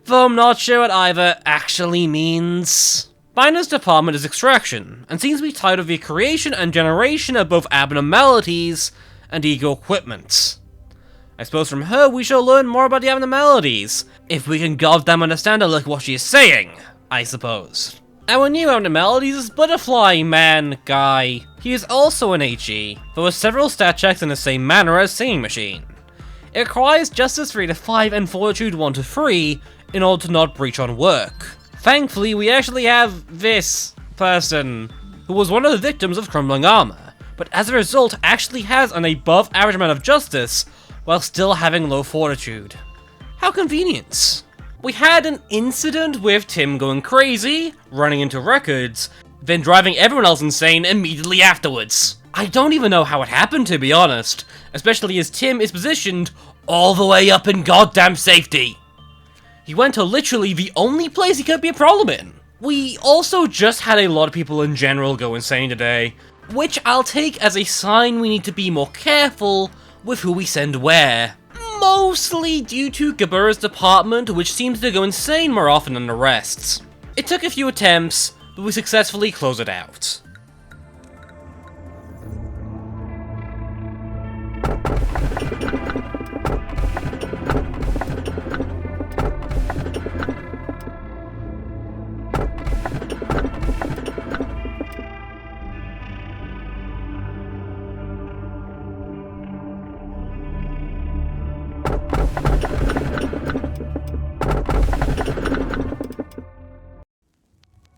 A: though I'm not sure what either actually means. Binder's department is extraction, and seems to be tied with the creation and generation of both abnormalities and ego equipment. I suppose from her we shall learn more about the abnormalities, if we can goddamn understand her like what she is saying, I suppose. Our new abnormalities is Butterfly Man guy. He is also an HE, though with several stat checks in the same manner as Singing Machine. It requires Justice 3 to 5 and Fortitude 1 to 3 in order to not breach on work. Thankfully, we actually have this person, who was one of the victims of crumbling armor, but as a result actually has an above average amount of justice, while still having low fortitude. How convenient. We had an incident with Tim going crazy, running into records, then driving everyone else insane immediately afterwards. I don't even know how it happened, to be honest, especially as Tim is positioned all the way up in goddamn safety. He went to literally the only place he could be a problem in. We also just had a lot of people in general go insane today, which I'll take as a sign we need to be more careful with who we send where. Mostly due to Gabura's department, which seems to go insane more often than the rest. It took a few attempts, but we successfully closed it out.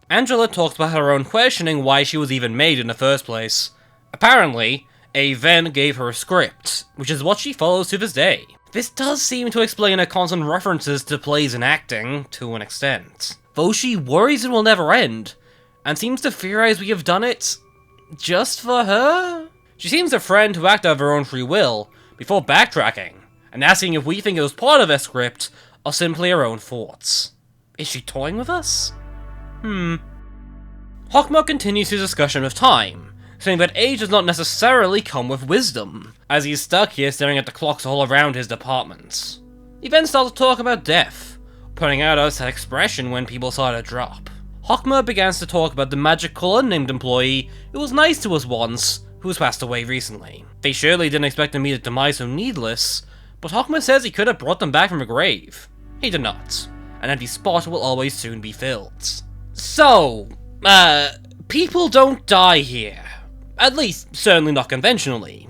A: Angela talks about her own questioning why she was even made in the first place. Apparently, a Ven gave her a script, which is what she follows to this day. This does seem to explain her constant references to plays and acting, to an extent. Though she worries it will never end, and seems to theorize we have done it just for her? She seems a friend who acted of her own free will, before backtracking, and asking if we think it was part of her script, or simply her own thoughts. Is she toying with us? Hawkmoth continues his discussion of time, saying that age does not necessarily come with wisdom, as he is stuck here staring at the clocks all around his department. He then starts to talk about death, pointing out us that expression when people saw it drop. Hawkmoth begins to talk about the magical unnamed employee who was nice to us once, who has passed away recently. They surely didn't expect to meet a demise so needless, but Hawkmoth says he could have brought them back from the grave. He did not. An empty spot will always soon be filled. So, people don't die here. At least, certainly not conventionally.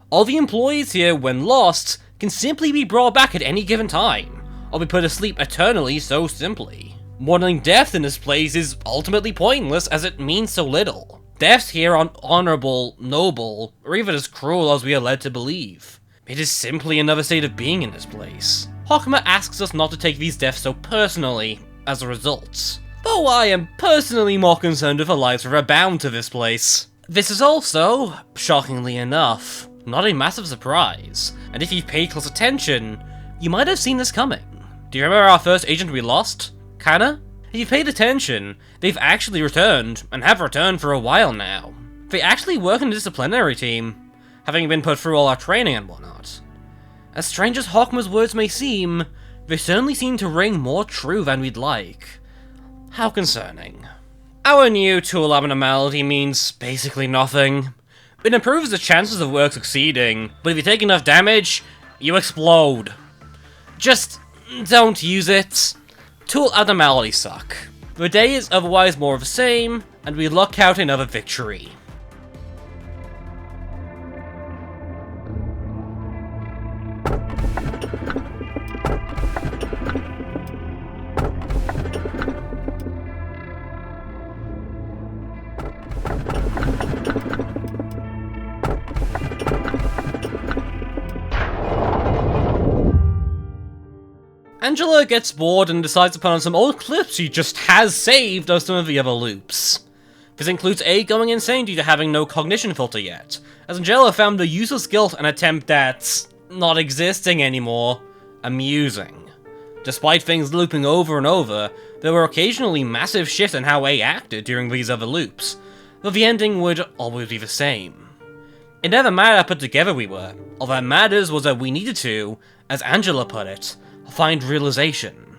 A: All the employees here, when lost, can simply be brought back at any given time, or be put to sleep eternally so simply. Mourning death in this place is ultimately pointless as it means so little. Deaths here aren't honorable, noble, or even as cruel as we are led to believe. It is simply another state of being in this place. Hawkmoth asks us not to take these deaths so personally, as a result. Though I am personally more concerned with the lives that are bound to this place. This is also, shockingly enough, not a massive surprise, and if you've paid close attention, you might have seen this coming. Do you remember our first agent we lost? Kana? If you've paid attention, they've actually returned, and have returned for a while now. They actually work in the disciplinary team, having been put through all our training and whatnot. As strange as Hawkmoth's words may seem, they certainly seem to ring more true than we'd like. How concerning. Our new tool abnormality means basically nothing. It improves the chances of work succeeding, but if you take enough damage, you explode. Just don't use it. Tool abnormalities suck. The day is otherwise more of the same, and we luck out another victory. Angela gets bored and decides to put on some old clips she just has saved of some of the other loops. This includes A going insane due to having no cognition filter yet, as Angela found the useless guilt and attempt that's not existing anymore amusing. Despite things looping over and over, there were occasionally massive shifts in how A acted during these other loops, but the ending would always be the same. It never mattered how put together we were, all that matters was that we needed to, as Angela put it, find realization.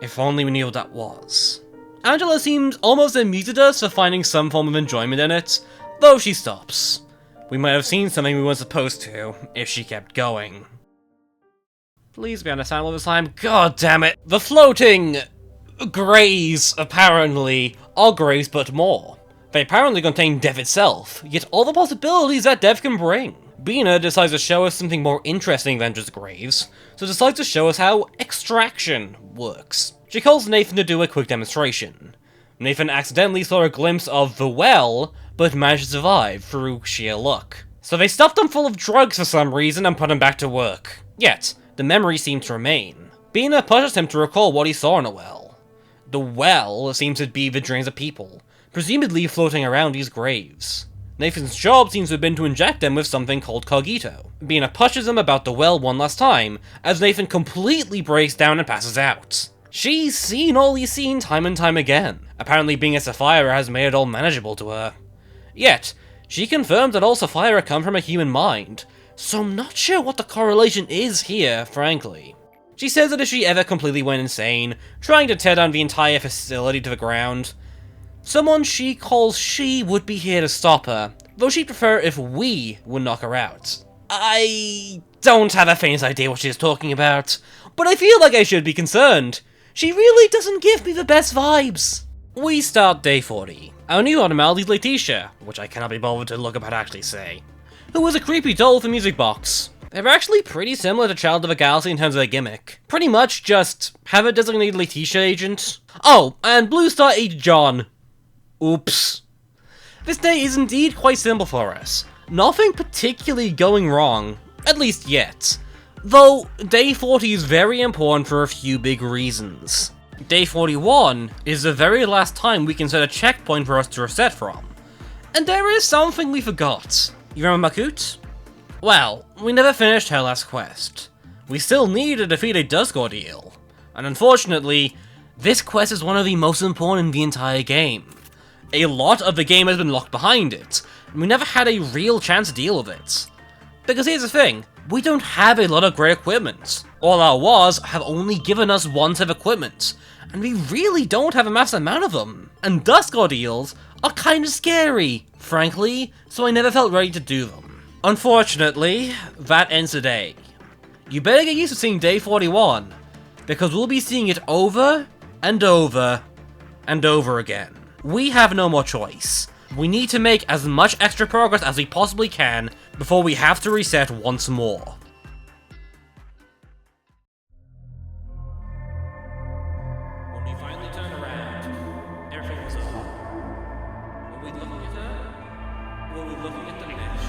A: If only we knew what that was. Angela seemed almost amused at us for finding some form of enjoyment in it, though she stops. We might have seen something we weren't supposed to, if she kept going. Please be understandable this time. God damn it! The floating graves, apparently, are graves but more. They apparently contain death itself, yet all the possibilities that death can bring. Bina decides to show us something more interesting than just graves, so decides to show us how extraction works. She calls Nathan to do a quick demonstration. Nathan accidentally saw a glimpse of the well, but managed to survive through sheer luck. So they stuffed him full of drugs for some reason and put him back to work. Yet, the memory seemed to remain. Bina pushes him to recall what he saw in a well. The well seems to be the dreams of people, presumably floating around these graves. Nathan's job seems to have been to inject them with something called Cogito. Bina pushes him about the well one last time, as Nathan completely breaks down and passes out. She's seen all he's seen time and time again. Apparently being a Sapphira has made it all manageable to her. Yet, she confirms that all Sapphira come from a human mind, so I'm not sure what the correlation is here, frankly. She says that if she ever completely went insane, trying to tear down the entire facility to the ground, someone she calls she would be here to stop her, though she'd prefer if we would knock her out. I don't have a faint idea what she's talking about, but I feel like I should be concerned. She really doesn't give me the best vibes. We start day 40. Our new abnormality is Letitia, which I cannot be bothered to look up how to actually say, who was a creepy doll with a music box. They're actually pretty similar to Child of a Galaxy in terms of their gimmick. Pretty much just have a designated Letitia agent. Oh, and Blue Star Agent John. Oops. This day is indeed quite simple for us. Nothing particularly going wrong, at least yet. Though, day 40 is very important for a few big reasons. Day 41 is the very last time we can set a checkpoint for us to reset from. And there is something we forgot. You remember Makut? Well, we never finished her last quest. We still need to defeat a Dusk Ordeal. And unfortunately, this quest is one of the most important in the entire game. A lot of the game has been locked behind it, and we never had a real chance to deal with it. Because here's the thing, we don't have a lot of great equipment. All our wars have only given us one set of equipment, and we really don't have a massive amount of them. And Dusk Ordeals are kinda scary, frankly, so I never felt ready to do them. Unfortunately, that ends today. You better get used to seeing day 41, because we'll be seeing it over, and over, and over again. We have no more choice. We need to make as much extra progress as we possibly can before we have to reset once more. When we finally turned around, everything was over. Were we looking at her? Were we looking at the mesh?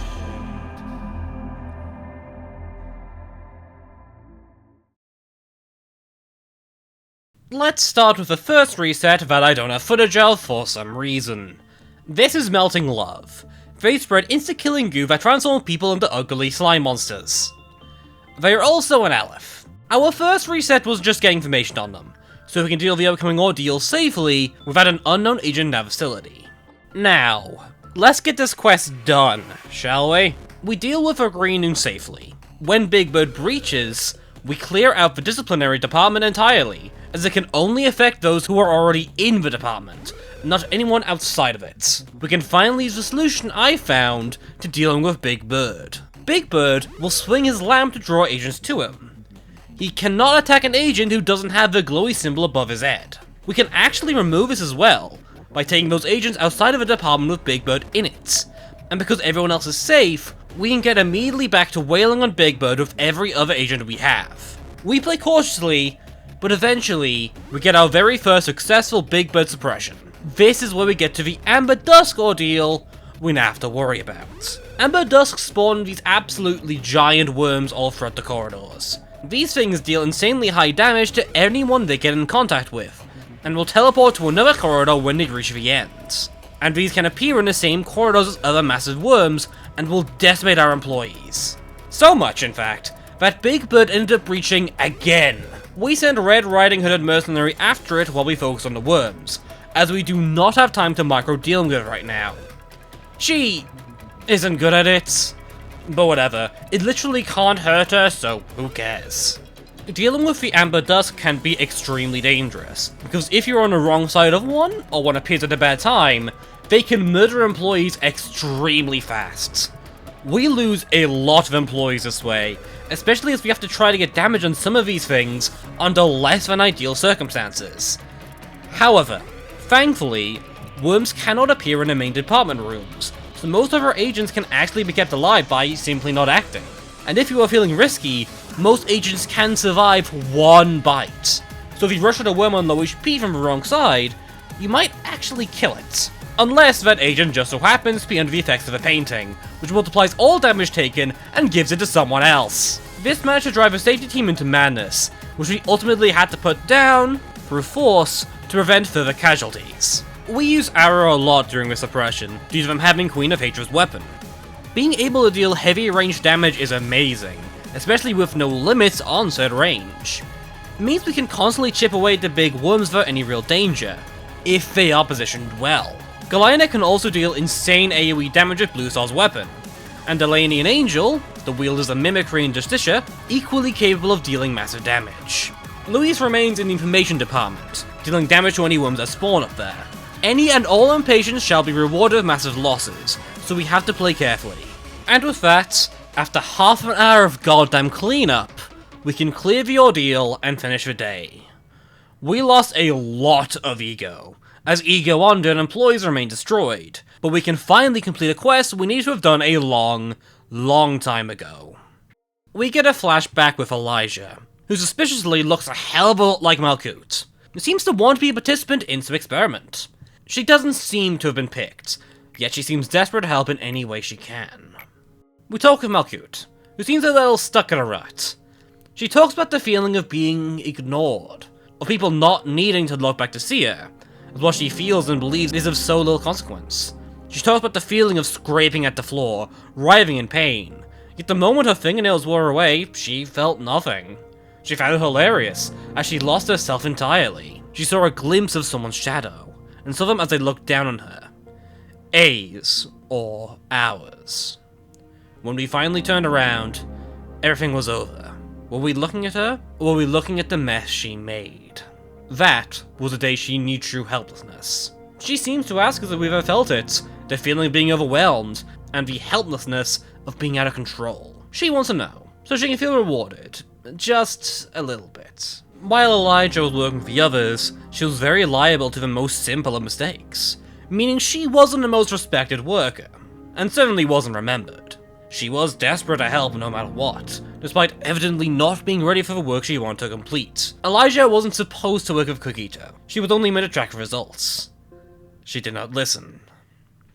A: Let's start with the first reset that I don't have footage of for some reason. This is Melting Love. They spread insta-killing goo that transforms people into ugly slime monsters. They are also an Aleph. Our first reset was just getting information on them, so we can deal with the upcoming ordeal safely without an unknown agent in our facility. Now, let's get this quest done, shall we? We deal with a green noon safely. When Big Bird breaches, we clear out the disciplinary department entirely, as it can only affect those who are already in the department, not anyone outside of it. We can finally use the solution I found to dealing with Big Bird. Big Bird will swing his lamp to draw agents to him. He cannot attack an agent who doesn't have the glowy symbol above his head. We can actually remove this as well, by taking those agents outside of a department with Big Bird in it. And because everyone else is safe, we can get immediately back to wailing on Big Bird with every other agent we have. We play cautiously, but eventually, we get our very first successful Big Bird suppression. This is where we get to the Amber Dusk ordeal we now have to worry about. Amber Dusk spawn these absolutely giant worms all throughout the corridors. These things deal insanely high damage to anyone they get in contact with, and will teleport to another corridor when they reach the end. and these can appear in the same corridors as other massive worms and will decimate our employees. So much, in fact, that Big Bird ended up breaching again. We sent Red Riding Hooded Mercenary after it while we focus on the worms, as we do not have time to micro-deal with it right now. She isn't good at it, but whatever. It literally can't hurt her, so who cares? Dealing with the Amber Dusk can be extremely dangerous, because if you're on the wrong side of one, or one appears at a bad time, they can murder employees extremely fast. We lose a lot of employees this way, especially as we have to try to get damage on some of these things under less than ideal circumstances. However, thankfully, worms cannot appear in the main department rooms, so most of our agents can actually be kept alive by simply not acting. And if you are feeling risky, most agents can survive one bite. So if you rush at a worm on low HP from the wrong side, you might actually kill it. Unless that agent just so happens to be under the effects of a painting, which multiplies all damage taken and gives it to someone else. This managed to drive a safety team into madness, which we ultimately had to put down through force to prevent further casualties. We use Arrow a lot during this suppression, due to them having Queen of Hatred's weapon. Being able to deal heavy range damage is amazing, especially with no limits on said range. It means we can constantly chip away at the big worms without any real danger, if they are positioned well. Galena can also deal insane AoE damage with Blue Star's weapon, and Delaney and Angel, the wielders of Mimicry and Justicia, equally capable of dealing massive damage. Louise remains in the information department, dealing damage to any worms that spawn up there. Any and all impatiens shall be rewarded with massive losses, so we have to play carefully. And with that, after half an hour of goddamn cleanup, we can clear the ordeal and finish the day. We lost a lot of ego, as ego under and employees remain destroyed, but we can finally complete a quest we need to have done a long time ago. We get a flashback with Elijah, who suspiciously looks a hell of a lot like Malkut, who seems to want to be a participant in some experiment. She doesn't seem to have been picked, yet she seems desperate to help in any way she can. We talk with Malkut, who seems a little stuck in a rut. She talks about the feeling of being ignored, of people not needing to look back to see her, as what she feels and believes is of so little consequence. She talks about the feeling of scraping at the floor, writhing in pain, yet the moment her fingernails wore away, she felt nothing. She found it hilarious, as she lost herself entirely. She saw a glimpse of someone's shadow, and saw them as they looked down on her. A's, or hours. When we finally turned around, everything was over. Were we looking at her, or were we looking at the mess she made? That was the day she knew true helplessness. She seems to ask us if we've ever felt it, the feeling of being overwhelmed, and the helplessness of being out of control. She wants to know, so she can feel rewarded, just a little bit. While Elijah was working for the others, she was very liable to the most simple of mistakes, meaning she wasn't the most respected worker, and certainly wasn't remembered. She was desperate to help no matter what, despite evidently not being ready for the work she wanted to complete. Elijah wasn't supposed to work with Cogito. She was only meant to track results. She did not listen.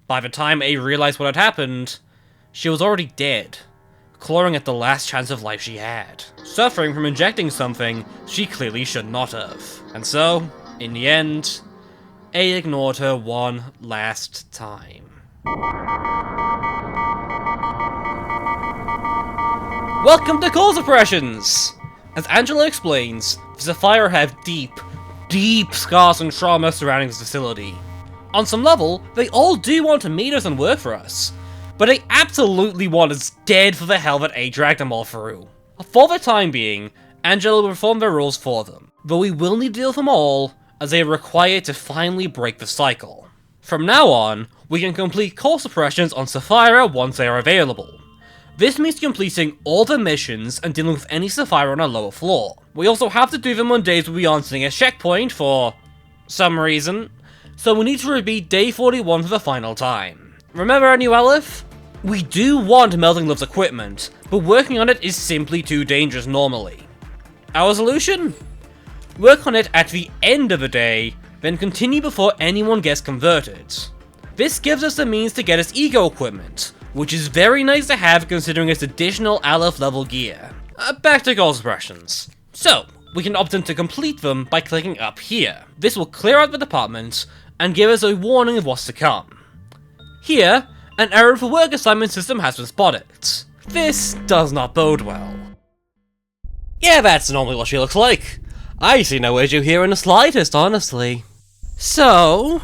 A: By the time A realized what had happened, she was already dead, clawing at the last chance of life she had, suffering from injecting something she clearly should not have. And so, in the end, A ignored her one last time. Welcome to Call Suppressions! As Angela explains, the Sapphire have deep scars and trauma surrounding this facility. On some level, they all do want to meet us and work for us, but they absolutely want us dead for the hell that A dragged them all through. For the time being, Angela will perform their roles for them, though we will need to deal with them all, as they are required to finally break the cycle. From now on, we can complete Call Suppressions on Sapphira once they are available. This means completing all the missions and dealing with any Sapphira on a lower floor. We also have to do them on days where we aren't sitting at a checkpoint for some reason, so we need to repeat day 41 for the final time. Remember our new Aleph? We do want Melting Love's equipment, but working on it is simply too dangerous normally. Our solution? Work on it at the end of the day, then continue before anyone gets converted. This gives us the means to get us ego equipment, which is very nice to have considering its additional Aleph level gear. Back to Call Suppressions. So, we can opt in to complete them by clicking up here. This will clear out the department, and give us a warning of what's to come. Here, an error of the work assignment system has been spotted. This does not bode well. Yeah, that's normally what she looks like. I see no issue here in the slightest, honestly. So,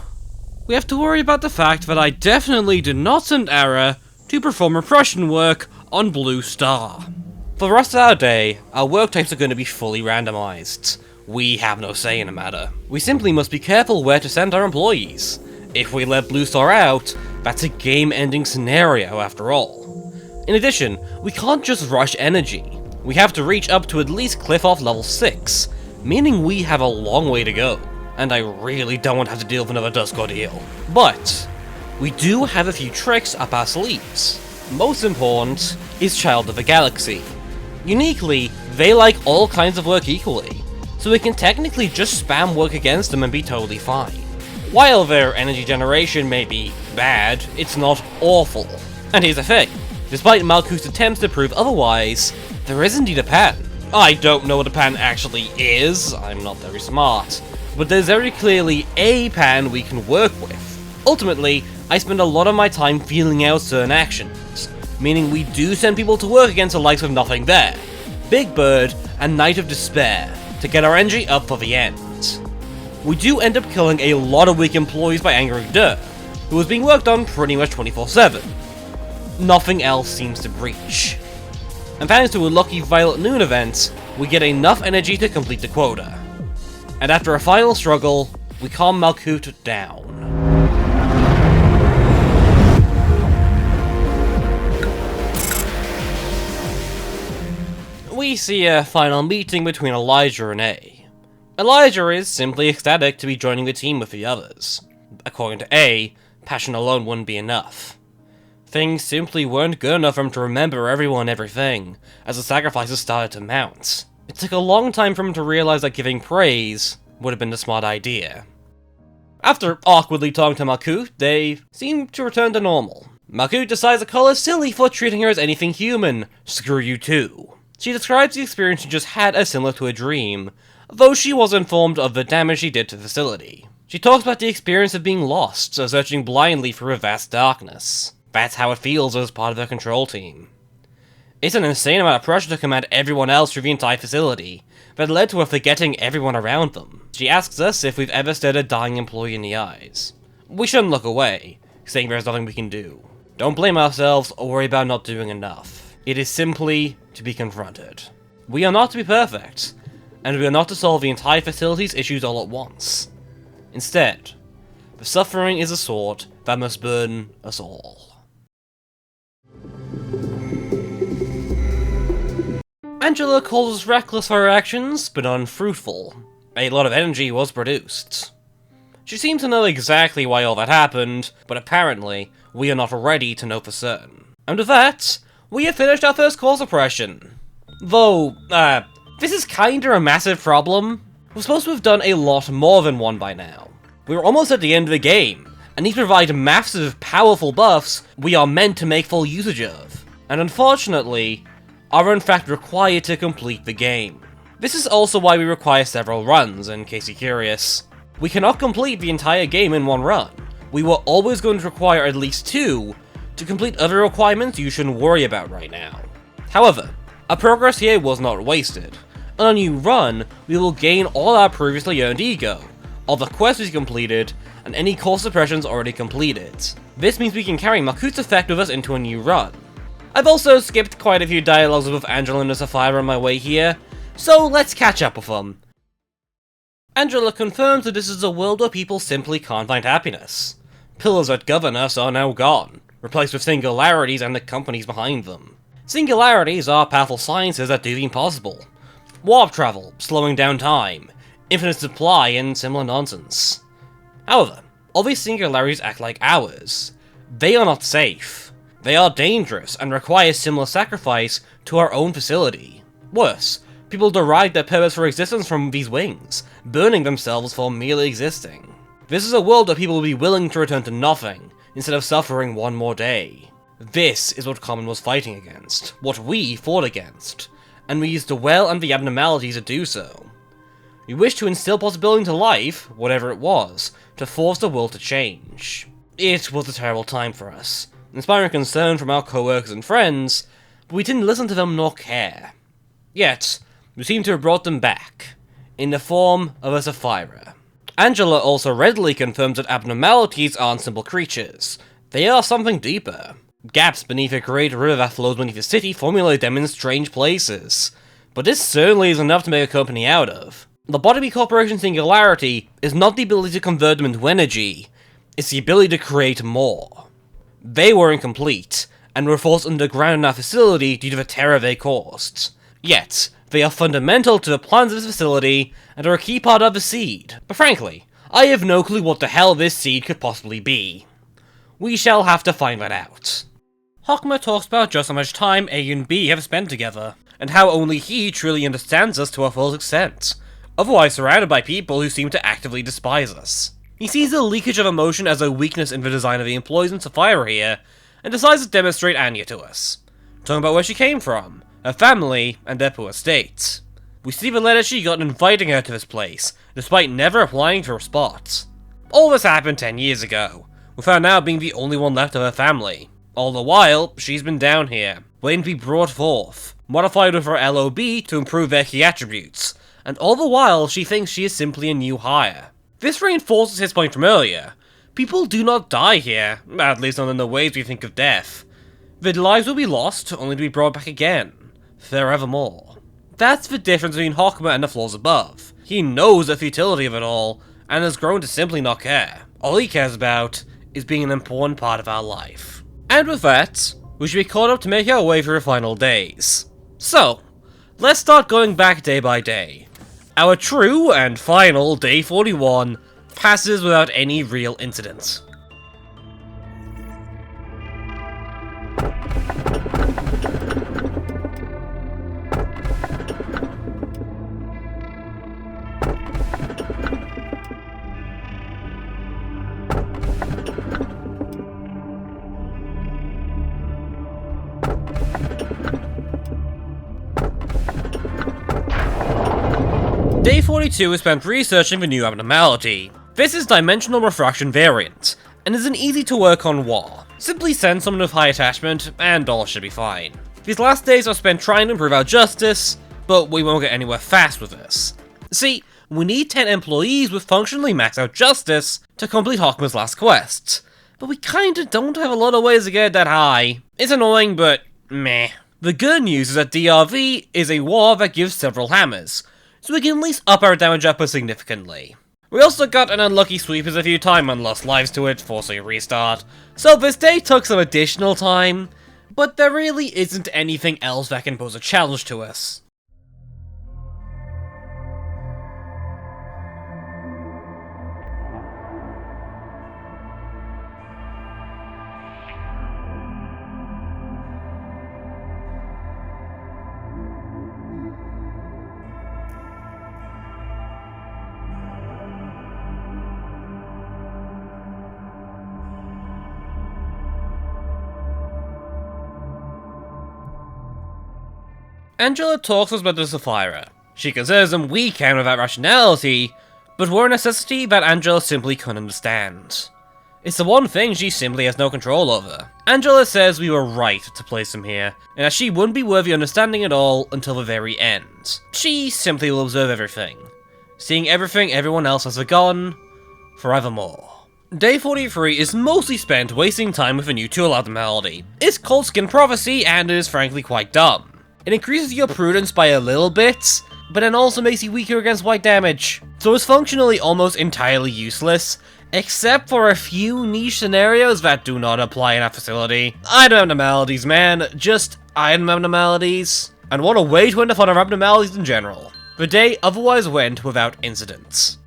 A: we have to worry about the fact that I definitely did not send Error to perform repression work on Blue Star. For the rest of our day, our work types are going to be fully randomized. We have no say in the matter. We simply must be careful where to send our employees. If we let Blue Star out, that's a game-ending scenario after all. In addition, we can't just rush energy. We have to reach up to at least cliff off level 6, meaning we have a long way to go. And I really don't want to have to deal with another Dusk ordeal. But we do have a few tricks up our sleeves. Most important is Child of the Galaxy. Uniquely, they like all kinds of work equally, so we can technically just spam work against them and be totally fine. While their energy generation may be bad, it's not awful. And here's the thing, despite Malkuth's attempts to prove otherwise, there is indeed a pattern. I don't know what a pattern actually is, I'm not very smart, but there's very clearly a pattern we can work with. Ultimately, I spend a lot of my time feeling out certain actions, meaning we do send people to work against the likes of Nothing There, Big Bird, and Night of Despair to get our energy up for the end. We do end up killing a lot of weak employees by angering Durr, who was being worked on pretty much 24/7. Nothing else seems to breach. And thanks to a lucky Violet Noon event, we get enough energy to complete the quota. And after a final struggle, we calm Malkuth down. We see a final meeting between Elijah and A. Elijah is simply ecstatic to be joining the team with the others. According to A, passion alone wouldn't be enough. Things simply weren't good enough for him to remember everyone and everything, as the sacrifices started to mount. It took a long time for him to realize that giving praise would have been the smart idea. After awkwardly talking to Malkuth, they seem to return to normal. Malkuth decides to call her silly for treating her as anything human. Screw you too. She describes the experience she just had as similar to a dream, though she was informed of the damage she did to the facility. She talks about the experience of being lost, searching blindly through a vast darkness. That's how it feels as part of her control team. It's an insane amount of pressure to command everyone else through the entire facility, that led to her forgetting everyone around them. She asks us if we've ever stared a dying employee in the eyes. We shouldn't look away, saying there's nothing we can do. Don't blame ourselves or worry about not doing enough. It is simply to be confronted. We are not to be perfect, and we are not to solve the entire facility's issues all at once. Instead, the suffering is a sword that must burden us all. Angela calls us reckless for her actions, but unfruitful. A lot of energy was produced. She seems to know exactly why all that happened, but apparently, we are not ready to know for certain. And with that, we have finished our first course oppression. Though, this is kinda a massive problem. We're supposed to have done a lot more than one by now. We're almost at the end of the game, and these provide massive, powerful buffs we are meant to make full usage of. And unfortunately, are in fact required to complete the game. This is also why we require several runs, in case you're curious. We cannot complete the entire game in one run. We were always going to require at least 2 to complete other requirements you shouldn't worry about right now. However, our progress here was not wasted. On a new run, we will gain all our previously earned ego, all the quests we completed, and any course suppressions already completed. This means we can carry Malkuth's effect with us into a new run. I've also skipped quite a few dialogues with both Angela and Sapphire on my way here, so let's catch up with them. Angela confirms that this is a world where people simply can't find happiness. Pillars that govern us are now gone, replaced with singularities and the companies behind them. Singularities are powerful sciences that do the impossible. Warp travel, slowing down time, infinite supply, and similar nonsense. However, all these singularities act like ours. They are not safe. They are dangerous and require similar sacrifice to our own facility. Worse, people derive their purpose for existence from these wings, burning themselves for merely existing. This is a world where people will be willing to return to nothing, instead of suffering one more day. This is what Common was fighting against, what we fought against, and we used the well and the abnormalities to do so. We wish to instill possibility into life, whatever it was, to force the world to change. It was a terrible time for us, inspiring concern from our co-workers and friends, but we didn't listen to them nor care. Yet, we seem to have brought them back, in the form of a Sapphira. Angela also readily confirms that abnormalities aren't simple creatures. They are something deeper. Gaps beneath a great river that flows beneath the city formulate them in strange places. But this certainly is enough to make a company out of. Lobotomy Corporation's singularity is not the ability to convert them into energy, it's the ability to create more. They were incomplete, and were forced underground in our facility due to the terror they caused. Yet, they are fundamental to the plans of this facility, and are a key part of the seed. But frankly, I have no clue what the hell this seed could possibly be. We shall have to find that out. Hockmer talks about just how much time A and B have spent together, and how only he truly understands us to our full extent, otherwise surrounded by people who seem to actively despise us. He sees the leakage of emotion as a weakness in the design of the employees in Sapphira here, and decides to demonstrate Anya to us, talking about where she came from, her family, and their poor state. We see the letter she got inviting her to this place, despite never applying for a spot. All this happened 10 years ago, with her now being the only one left of her family. All the while, she's been down here, waiting to be brought forth, modified with her LOB to improve their key attributes, and all the while she thinks she is simply a new hire. This reinforces his point from earlier. People do not die here, at least not in the ways we think of death. Their lives will be lost, only to be brought back again, forevermore. That's the difference between Hockmer and the floors above. He knows the futility of it all, and has grown to simply not care. All he cares about is being an important part of our life. And with that, we should be caught up to make our way through the final days. So, let's start going back day by day. Our true and final Day 41 passes without any real incidents. Day 42 is spent researching the new abnormality. This is Dimensional Refraction Variant, and is an easy to work on war. Simply send someone with high attachment, and all should be fine. These last days are spent trying to improve our justice, but we won't get anywhere fast with this. See, we need 10 employees with functionally maxed out justice to complete Hockmer's last quest, but we kinda don't have a lot of ways to get that high. It's annoying, but meh. The good news is that DRV is a war that gives several hammers, so we can at least up our damage output significantly. We also got an unlucky sweepers a few times and lost lives to it, forcing a restart, so this day took some additional time, but there really isn't anything else that can pose a challenge to us. Angela talks us about the Sapphira. She considers them weak and without rationality, but were a necessity that Angela simply couldn't understand. It's the one thing she simply has no control over. Angela says we were right to place them here, and that she wouldn't be worthy of understanding it all until the very end. She simply will observe everything, seeing everything everyone else has forgotten, forevermore. Day 43 is mostly spent wasting time with a new tool abnormality. It's called Skin Prophecy, and it is frankly quite dumb. It increases your prudence by a little bit, but then also makes you weaker against white damage. So it's functionally almost entirely useless, except for a few niche scenarios that do not apply in our facility. Item abnormalities, man, just item abnormalities. And what a way to end up on our abnormalities in general. The day otherwise went without incidents.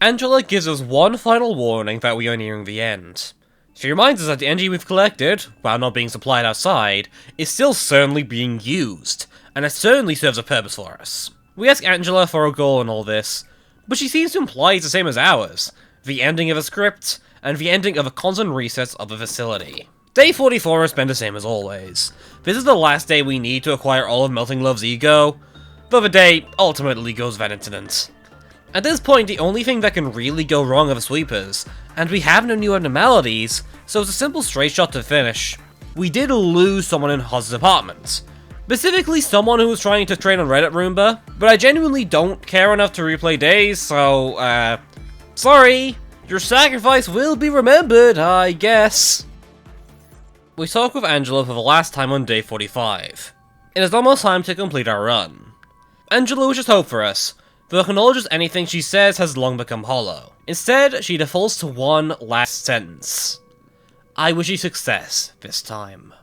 A: Angela gives us one final warning that we are nearing the end. She reminds us that the energy we've collected, while not being supplied outside, is still certainly being used, and it certainly serves a purpose for us. We ask Angela for a goal in all this, but she seems to imply it's the same as ours, the ending of a script, and the ending of a constant reset of a facility. Day 44 is spent the same as always. This is the last day we need to acquire all of Melting Love's ego, though the day ultimately goes that incident. At this point, the only thing that can really go wrong are the sweepers, and we have no new abnormalities, so it's a simple straight shot to finish. We did lose someone in Hoz's apartment, specifically someone who was trying to trade on Reddit Roomba, but I genuinely don't care enough to replay days, so, sorry, your sacrifice will be remembered, I guess. We talk with Angela for the last time on day 45. It is almost time to complete our run. Angela wishes hope for us, but acknowledges anything she says has long become hollow. Instead, she defaults to one last sentence. I wish you success this time.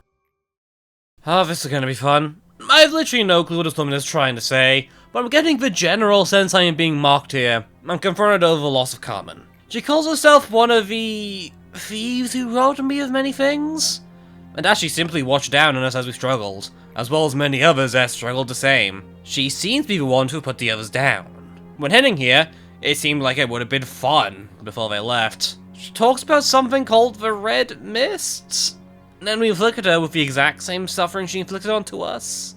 A: Oh, this is gonna be fun. I have literally no clue what this woman is trying to say, but I'm getting the general sense I am being mocked here. I'm confronted over the loss of Carmen. She calls herself one of the thieves who robbed me of many things, and as she simply watched down on us as we struggled, as well as many others that struggled the same. She seems to be the one who put the others down. When heading here, it seemed like it would have been fun before they left. She talks about something called the Red Mists, and then we inflicted her with the exact same suffering she inflicted onto us.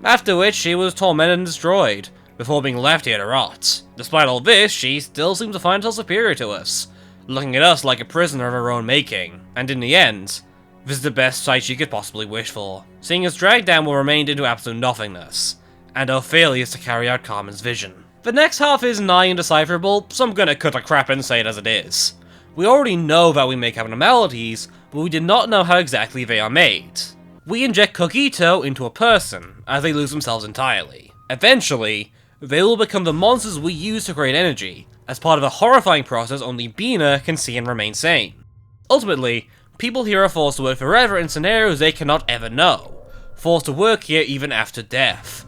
A: After which, she was tormented and destroyed, before being left here to rot. Despite all this, she still seems to find herself superior to us, looking at us like a prisoner of her own making, and in the end, this is the best sight she could possibly wish for. Seeing us dragged down will remain into absolute nothingness, and our failures to carry out Carmen's vision. The next half is nigh indecipherable, so I'm gonna cut the crap and say it as it is. We already know that we make abnormalities, but we did not know how exactly they are made. We inject Cogito into a person, as they lose themselves entirely. Eventually, they will become the monsters we use to create energy, as part of a horrifying process only Bina can see and remain sane. Ultimately, people here are forced to work forever in scenarios they cannot ever know, forced to work here even after death.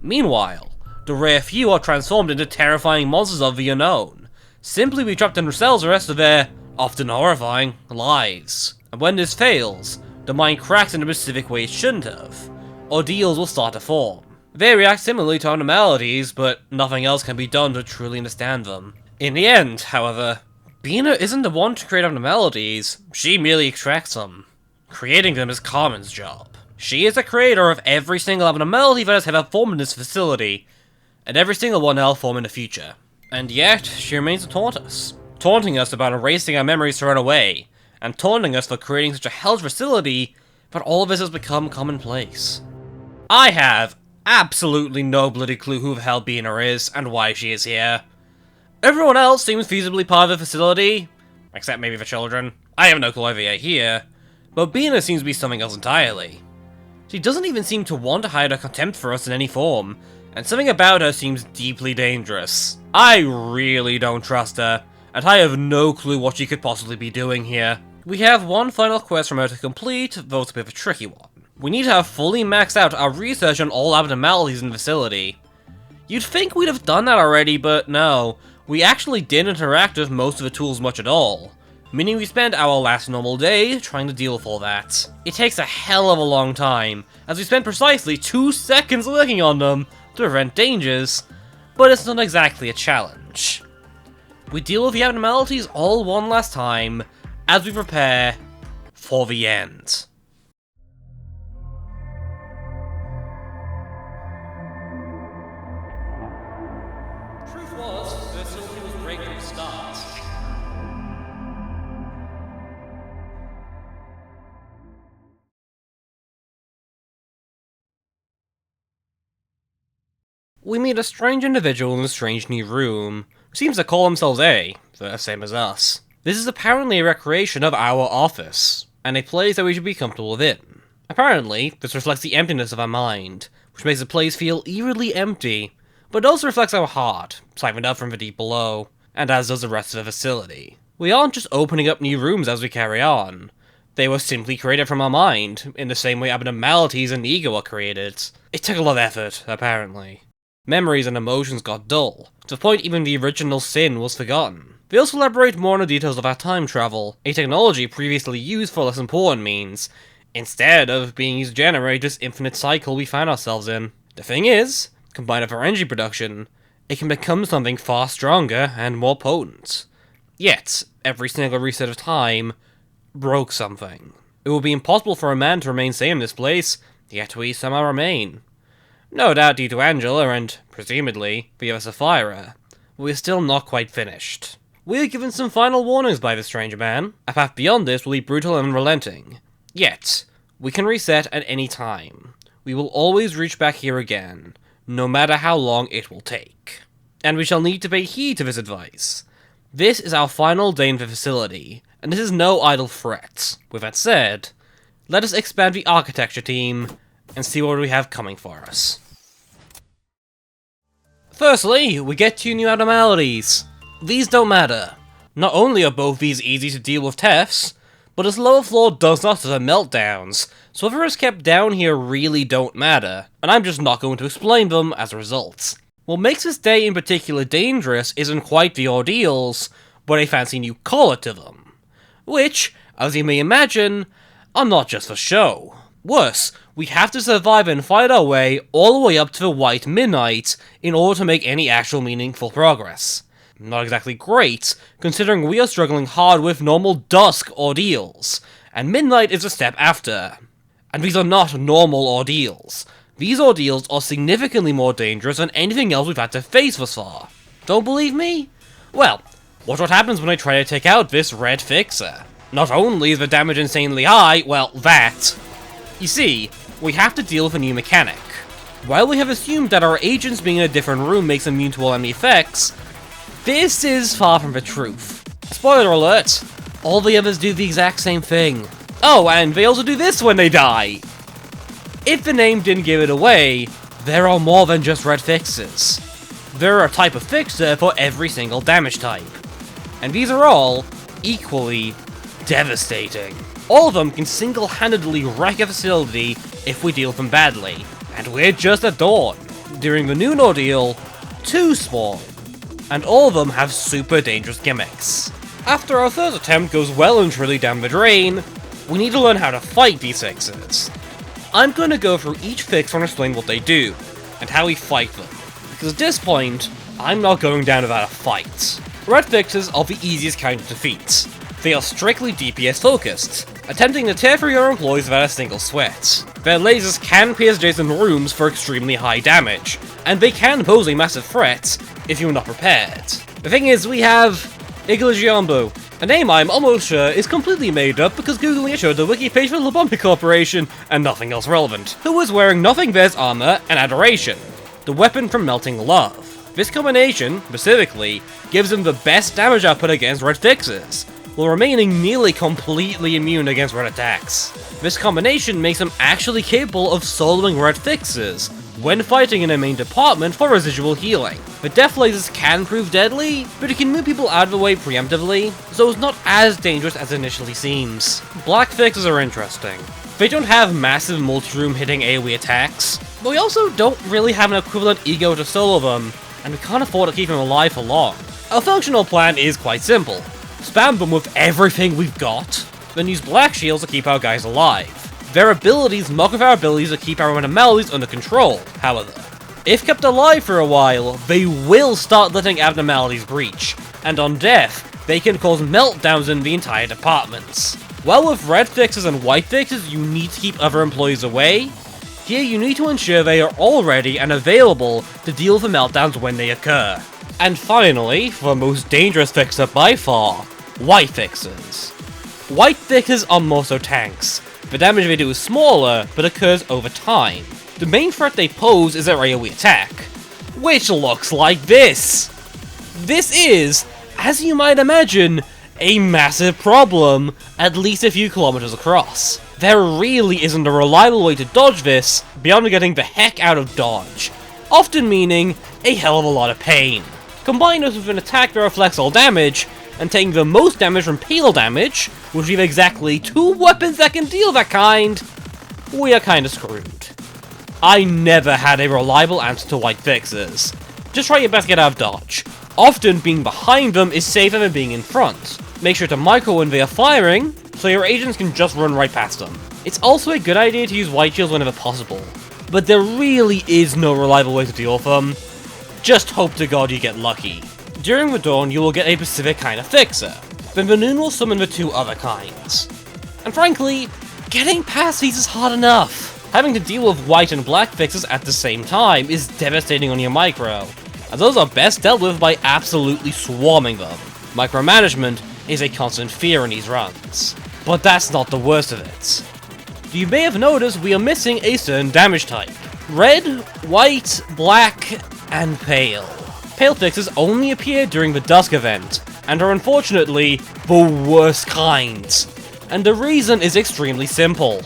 A: Meanwhile, the rare few are transformed into terrifying monsters of the unknown, simply be trapped in themselves the rest of their, often horrifying, lives. And when this fails, the mind cracks in a specific way it shouldn't have. Ordeals will start to form. They react similarly to abnormalities, but nothing else can be done to truly understand them. In the end, however, Bina isn't the one to create abnormalities, she merely extracts them. Creating them is Carmen's job. She is the creator of every single abnormality that has ever formed in this facility, and every single one that will form in the future. And yet, she remains to taunt us. Taunting us about erasing our memories to run away, and taunting us for creating such a hellish facility that all of this has become commonplace. I have absolutely no bloody clue who the hell Bina is, and why she is here. Everyone else seems feasibly part of the facility, except maybe the children. I have no clue why they are here, but Bina seems to be something else entirely. She doesn't even seem to want to hide her contempt for us in any form, and something about her seems deeply dangerous. I really don't trust her, and I have no clue what she could possibly be doing here. We have one final quest from her to complete, though it's a bit of a tricky one. We need to have fully maxed out our research on all abnormalities in the facility. You'd think we'd have done that already, but no. We actually didn't interact with most of the tools much at all, meaning we spent our last normal day trying to deal with all that. It takes a hell of a long time, as we spent precisely 2 seconds working on them to prevent dangers, but it's not exactly a challenge. We deal with the abnormalities all one last time, as we prepare for the end. Truth was, this facility was great from the start. We meet a strange individual in a strange new room, who seems to call themselves the same as us. This is apparently a recreation of our office, and a place that we should be comfortable within. Apparently, this reflects the emptiness of our mind, which makes the place feel eerily empty, but also reflects our heart, siphoned up from the deep below, and as does the rest of the facility. We aren't just opening up new rooms as we carry on. They were simply created from our mind, in the same way abnormalities and ego are created. It took a lot of effort, apparently. Memories and emotions got dull, to the point even the original sin was forgotten. They also elaborate more on the details of our time travel, a technology previously used for less important means, instead of being used to generate this infinite cycle we find ourselves in. The thing is, combined with our energy production, it can become something far stronger and more potent. Yet, every single reset of time broke something. It will be impossible for a man to remain sane in this place, yet we somehow remain. No doubt due to Angela and, presumably, via Sapphira, we're still not quite finished. We are given some final warnings by the stranger man. A path beyond this will be brutal and unrelenting. Yet, we can reset at any time. We will always reach back here again, no matter how long it will take. And we shall need to pay heed to this advice. This is our final day in the facility, and this is no idle threat. With that said, let us expand the architecture team and see what we have coming for us. Firstly, we get 2 new abnormalities. These don't matter. Not only are both these easy to deal with thefts, but this lower floor does not suffer meltdowns, so whatever is kept down here really don't matter, and I'm just not going to explain them as a result. What makes this day in particular dangerous isn't quite the ordeals, but a fancy new collar to them. Which, as you may imagine, are not just for show. Worse, we have to survive and fight our way all the way up to the white midnight in order to make any actual meaningful progress. Not exactly great, considering we are struggling hard with normal dusk ordeals, and midnight is a step after. And these are not normal ordeals. These ordeals are significantly more dangerous than anything else we've had to face thus far. Don't believe me? Well, watch what happens when I try to take out this red fixer. Not only is the damage insanely high, well, that. You see, we have to deal with a new mechanic. While we have assumed that our agents being in a different room makes them immune to all enemy effects, this is far from the truth. Spoiler alert, all the others do the exact same thing. Oh, and they also do this when they die! If the name didn't give it away, there are more than just red fixes. There are a type of fixer for every single damage type. And these are all equally devastating. All of them can single-handedly wreck a facility if we deal with them badly. And we're just at dawn. During the noon ordeal, 2 spawn. And all of them have super dangerous gimmicks. After our first attempt goes well and truly down the drain, we need to learn how to fight these fixes. I'm going to go through each fixer and explain what they do, and how we fight them, because at this point, I'm not going down without a fight. Red fixes are the easiest kind to defeat. They are strictly DPS focused, attempting to tear through your employees without a single sweat. Their lasers can pierce adjacent rooms for extremely high damage, and they can pose a massive threat if you're not prepared. The thing is, we have Iglegiambo, a name I'm almost sure is completely made up because googling it showed the wiki page for the Lobotomy Corporation and nothing else relevant, who was wearing Nothing Bear's armor and Adoration, the weapon from Melting Love. This combination, specifically, gives him the best damage output against red fixes, while remaining nearly completely immune against red attacks. This combination makes him actually capable of soloing red fixes when fighting in a main department for residual healing. The death lasers can prove deadly, but it can move people out of the way preemptively, so it's not as dangerous as it initially seems. Black fixes are interesting. They don't have massive multi-room hitting AoE attacks, but we also don't really have an equivalent ego to solo them, and we can't afford to keep them alive for long. Our functional plan is quite simple. Spam them with everything we've got, then use black shields to keep our guys alive. Their abilities muck with our abilities to keep our abnormalities under control, however. If kept alive for a while, they will start letting abnormalities breach, and on death, they can cause meltdowns in the entire departments. While with red fixes and white fixes you need to keep other employees away, here you need to ensure they are all ready and available to deal with the meltdowns when they occur. And finally, for the most dangerous fixer by far, white fixes. White fixes are more so tanks. The damage they do is smaller, but occurs over time. The main threat they pose is their AoE attack, which looks like this. This is, as you might imagine, a massive problem, at least a few kilometers across. There really isn't a reliable way to dodge this beyond getting the heck out of dodge, often meaning a hell of a lot of pain. Combine this with an attack that reflects all damage, and taking the most damage from payload damage, which we have exactly 2 weapons that can deal that kind, we are kinda screwed. I never had a reliable answer to white fixes. Just try your best to get out of dodge. Often being behind them is safer than being in front. Make sure to micro when they are firing, so your agents can just run right past them. It's also a good idea to use white shields whenever possible, but there really is no reliable way to deal with them. Just hope to God you get lucky. During the dawn, you will get a specific kind of fixer, then the noon will summon the 2 other kinds. And frankly, getting past these is hard enough. Having to deal with white and black fixes at the same time is devastating on your micro, as those are best dealt with by absolutely swarming them. Micromanagement is a constant fear in these runs. But that's not the worst of it. You may have noticed we are missing a certain damage type. Red, white, black, and pale. Pale fixes only appear during the Dusk event, and are unfortunately the worst kinds. And the reason is extremely simple.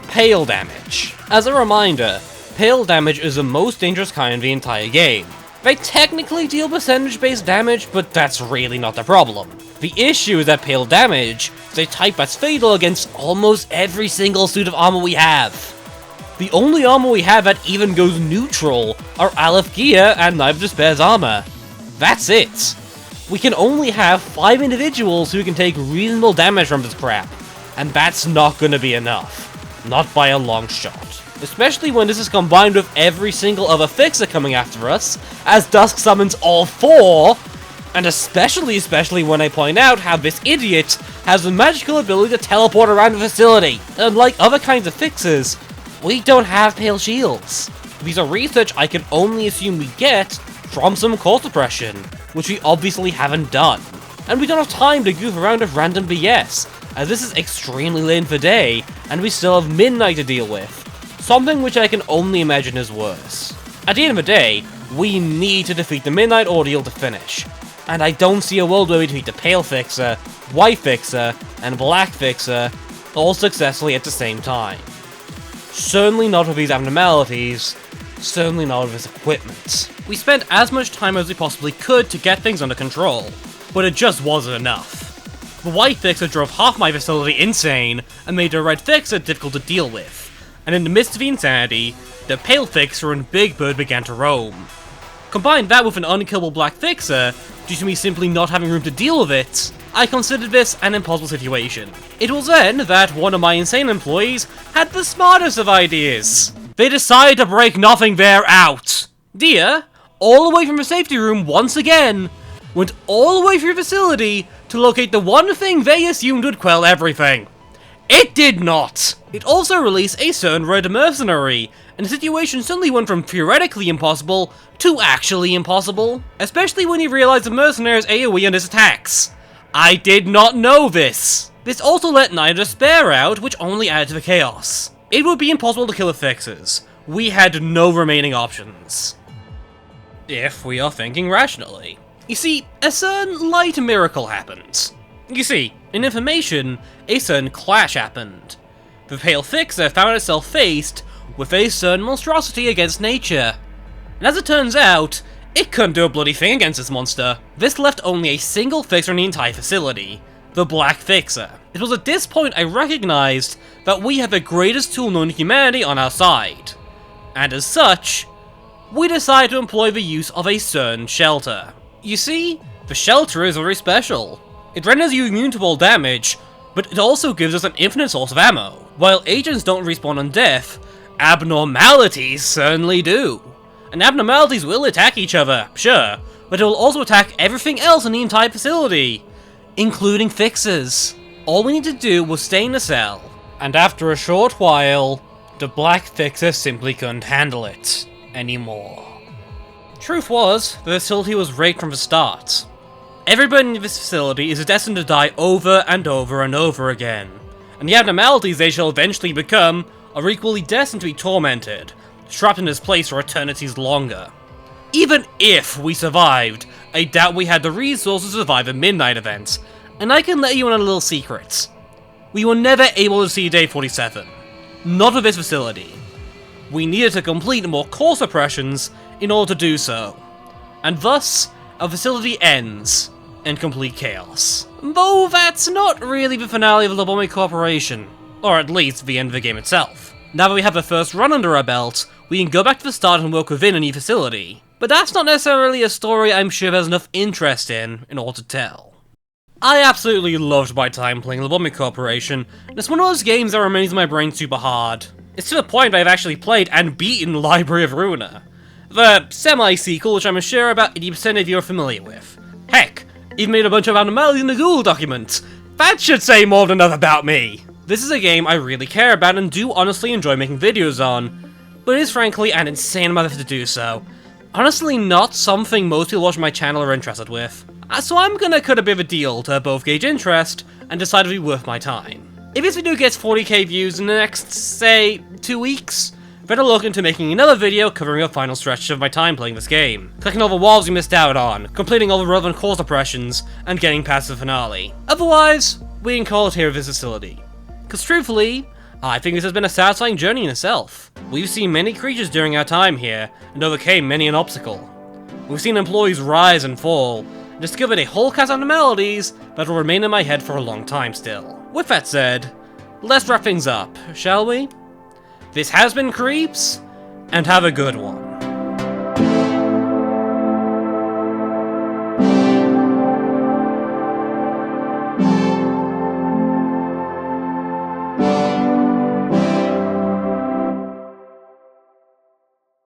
A: Pale damage. As a reminder, pale damage is the most dangerous kind of the entire game. They technically deal percentage-based damage, but that's really not the problem. The issue is that pale damage is a type that's fatal against almost every single suit of armor we have. The only armor we have that even goes neutral are Aleph gear and Knife of Despair's armor. That's it. We can only have 5 individuals who can take reasonable damage from this crap, and that's not gonna be enough. Not by a long shot. Especially when this is combined with every single other fixer coming after us, as Dusk summons all 4, and especially when I point out how this idiot has the magical ability to teleport around the facility. Unlike other kinds of fixers, we don't have pale shields. These are research I can only assume we get from some core suppression, which we obviously haven't done. And we don't have time to goof around with random BS, as this is extremely late in the day, and we still have midnight to deal with. Something which I can only imagine is worse. At the end of the day, we need to defeat the Midnight Ordeal to finish, and I don't see a world where we defeat the Pale Fixer, White Fixer, and Black Fixer all successfully at the same time. Certainly not with these abnormalities, certainly not with this equipment. We spent as much time as we possibly could to get things under control, but it just wasn't enough. The White Fixer drove half my facility insane, and made the Red Fixer difficult to deal with. And in the midst of the insanity, the Pale Fixer and Big Bird began to roam. Combine that with an unkillable Black Fixer, due to me simply not having room to deal with it, I considered this an impossible situation. It was then that one of my insane employees had the smartest of ideas. They decided to break Nothing There out. Dia, all the way from the safety room once again, went all the way through the facility to locate the one thing they assumed would quell everything. It did not! It also released a certain red mercenary, and the situation suddenly went from theoretically impossible to actually impossible. Especially when you realize the mercenary's AoE on his attacks. I did not know this! This also let Knife of Despair out, which only added to the chaos. It would be impossible to kill the fixers. We had no remaining options. If we are thinking rationally. You see, a certain light miracle happened. You see, in information, a certain clash happened. The Pale Fixer found itself faced with a certain monstrosity against nature. And as it turns out, it couldn't do a bloody thing against this monster. This left only a single fixer in the entire facility, the Black Fixer. It was at this point I recognized that we had the greatest tool known to humanity on our side. And as such, we decided to employ the use of a certain shelter. You see, the shelter is very special. It renders you immune to all damage, but it also gives us an infinite source of ammo. While agents don't respawn on death, abnormalities certainly do. And abnormalities will attack each other, sure, but it will also attack everything else in the entire facility, including fixers. All we need to do was stay in the cell, and after a short while, the Black Fixer simply couldn't handle it anymore. Truth was, the facility was rigged from the start. Everybody in this facility is destined to die over and over and over again, and the abnormalities they shall eventually become are equally destined to be tormented, trapped in this place for eternities longer. Even if we survived, I doubt we had the resources to survive the midnight events, and I can let you in on a little secret. We were never able to see Day 47. Not with this facility. We needed to complete more core suppressions in order to do so, and thus, our facility ends in complete chaos. Though that's not really the finale of the Lobotomy Corporation, or at least the end of the game itself. Now that we have the first run under our belt, we can go back to the start and work within a new facility. But that's not necessarily a story I'm sure there's enough interest in order to tell. I absolutely loved my time playing Lobotomy Corporation, and it's one of those games that remains in my brain super hard. It's to the point that I've actually played and beaten Library of Ruina, the semi-sequel which I'm sure about 80% of you are familiar with. Heck, even made a bunch of abnormalities in the Google document. That should say more than enough about me. This is a game I really care about and do honestly enjoy making videos on, but it is frankly an insane amount of effort to do so. Honestly, not something most people watching my channel are interested with. So I'm gonna cut a bit of a deal to both gauge interest and decide if it'd be worth my time. If this video gets 40k views in the next, say, 2 weeks, better look into making another video covering a final stretch of my time playing this game, clicking all the walls you missed out on, completing all the relevant course oppressions, and getting past the finale. Otherwise, we can call it here with this facility. Cause truthfully, I think this has been a satisfying journey in itself. We've seen many creatures during our time here, and overcame many an obstacle. We've seen employees rise and fall, and discovered a whole cast of maladies that will remain in my head for a long time still. With that said, let's wrap things up, shall we? This has been Creeps, and have a good one.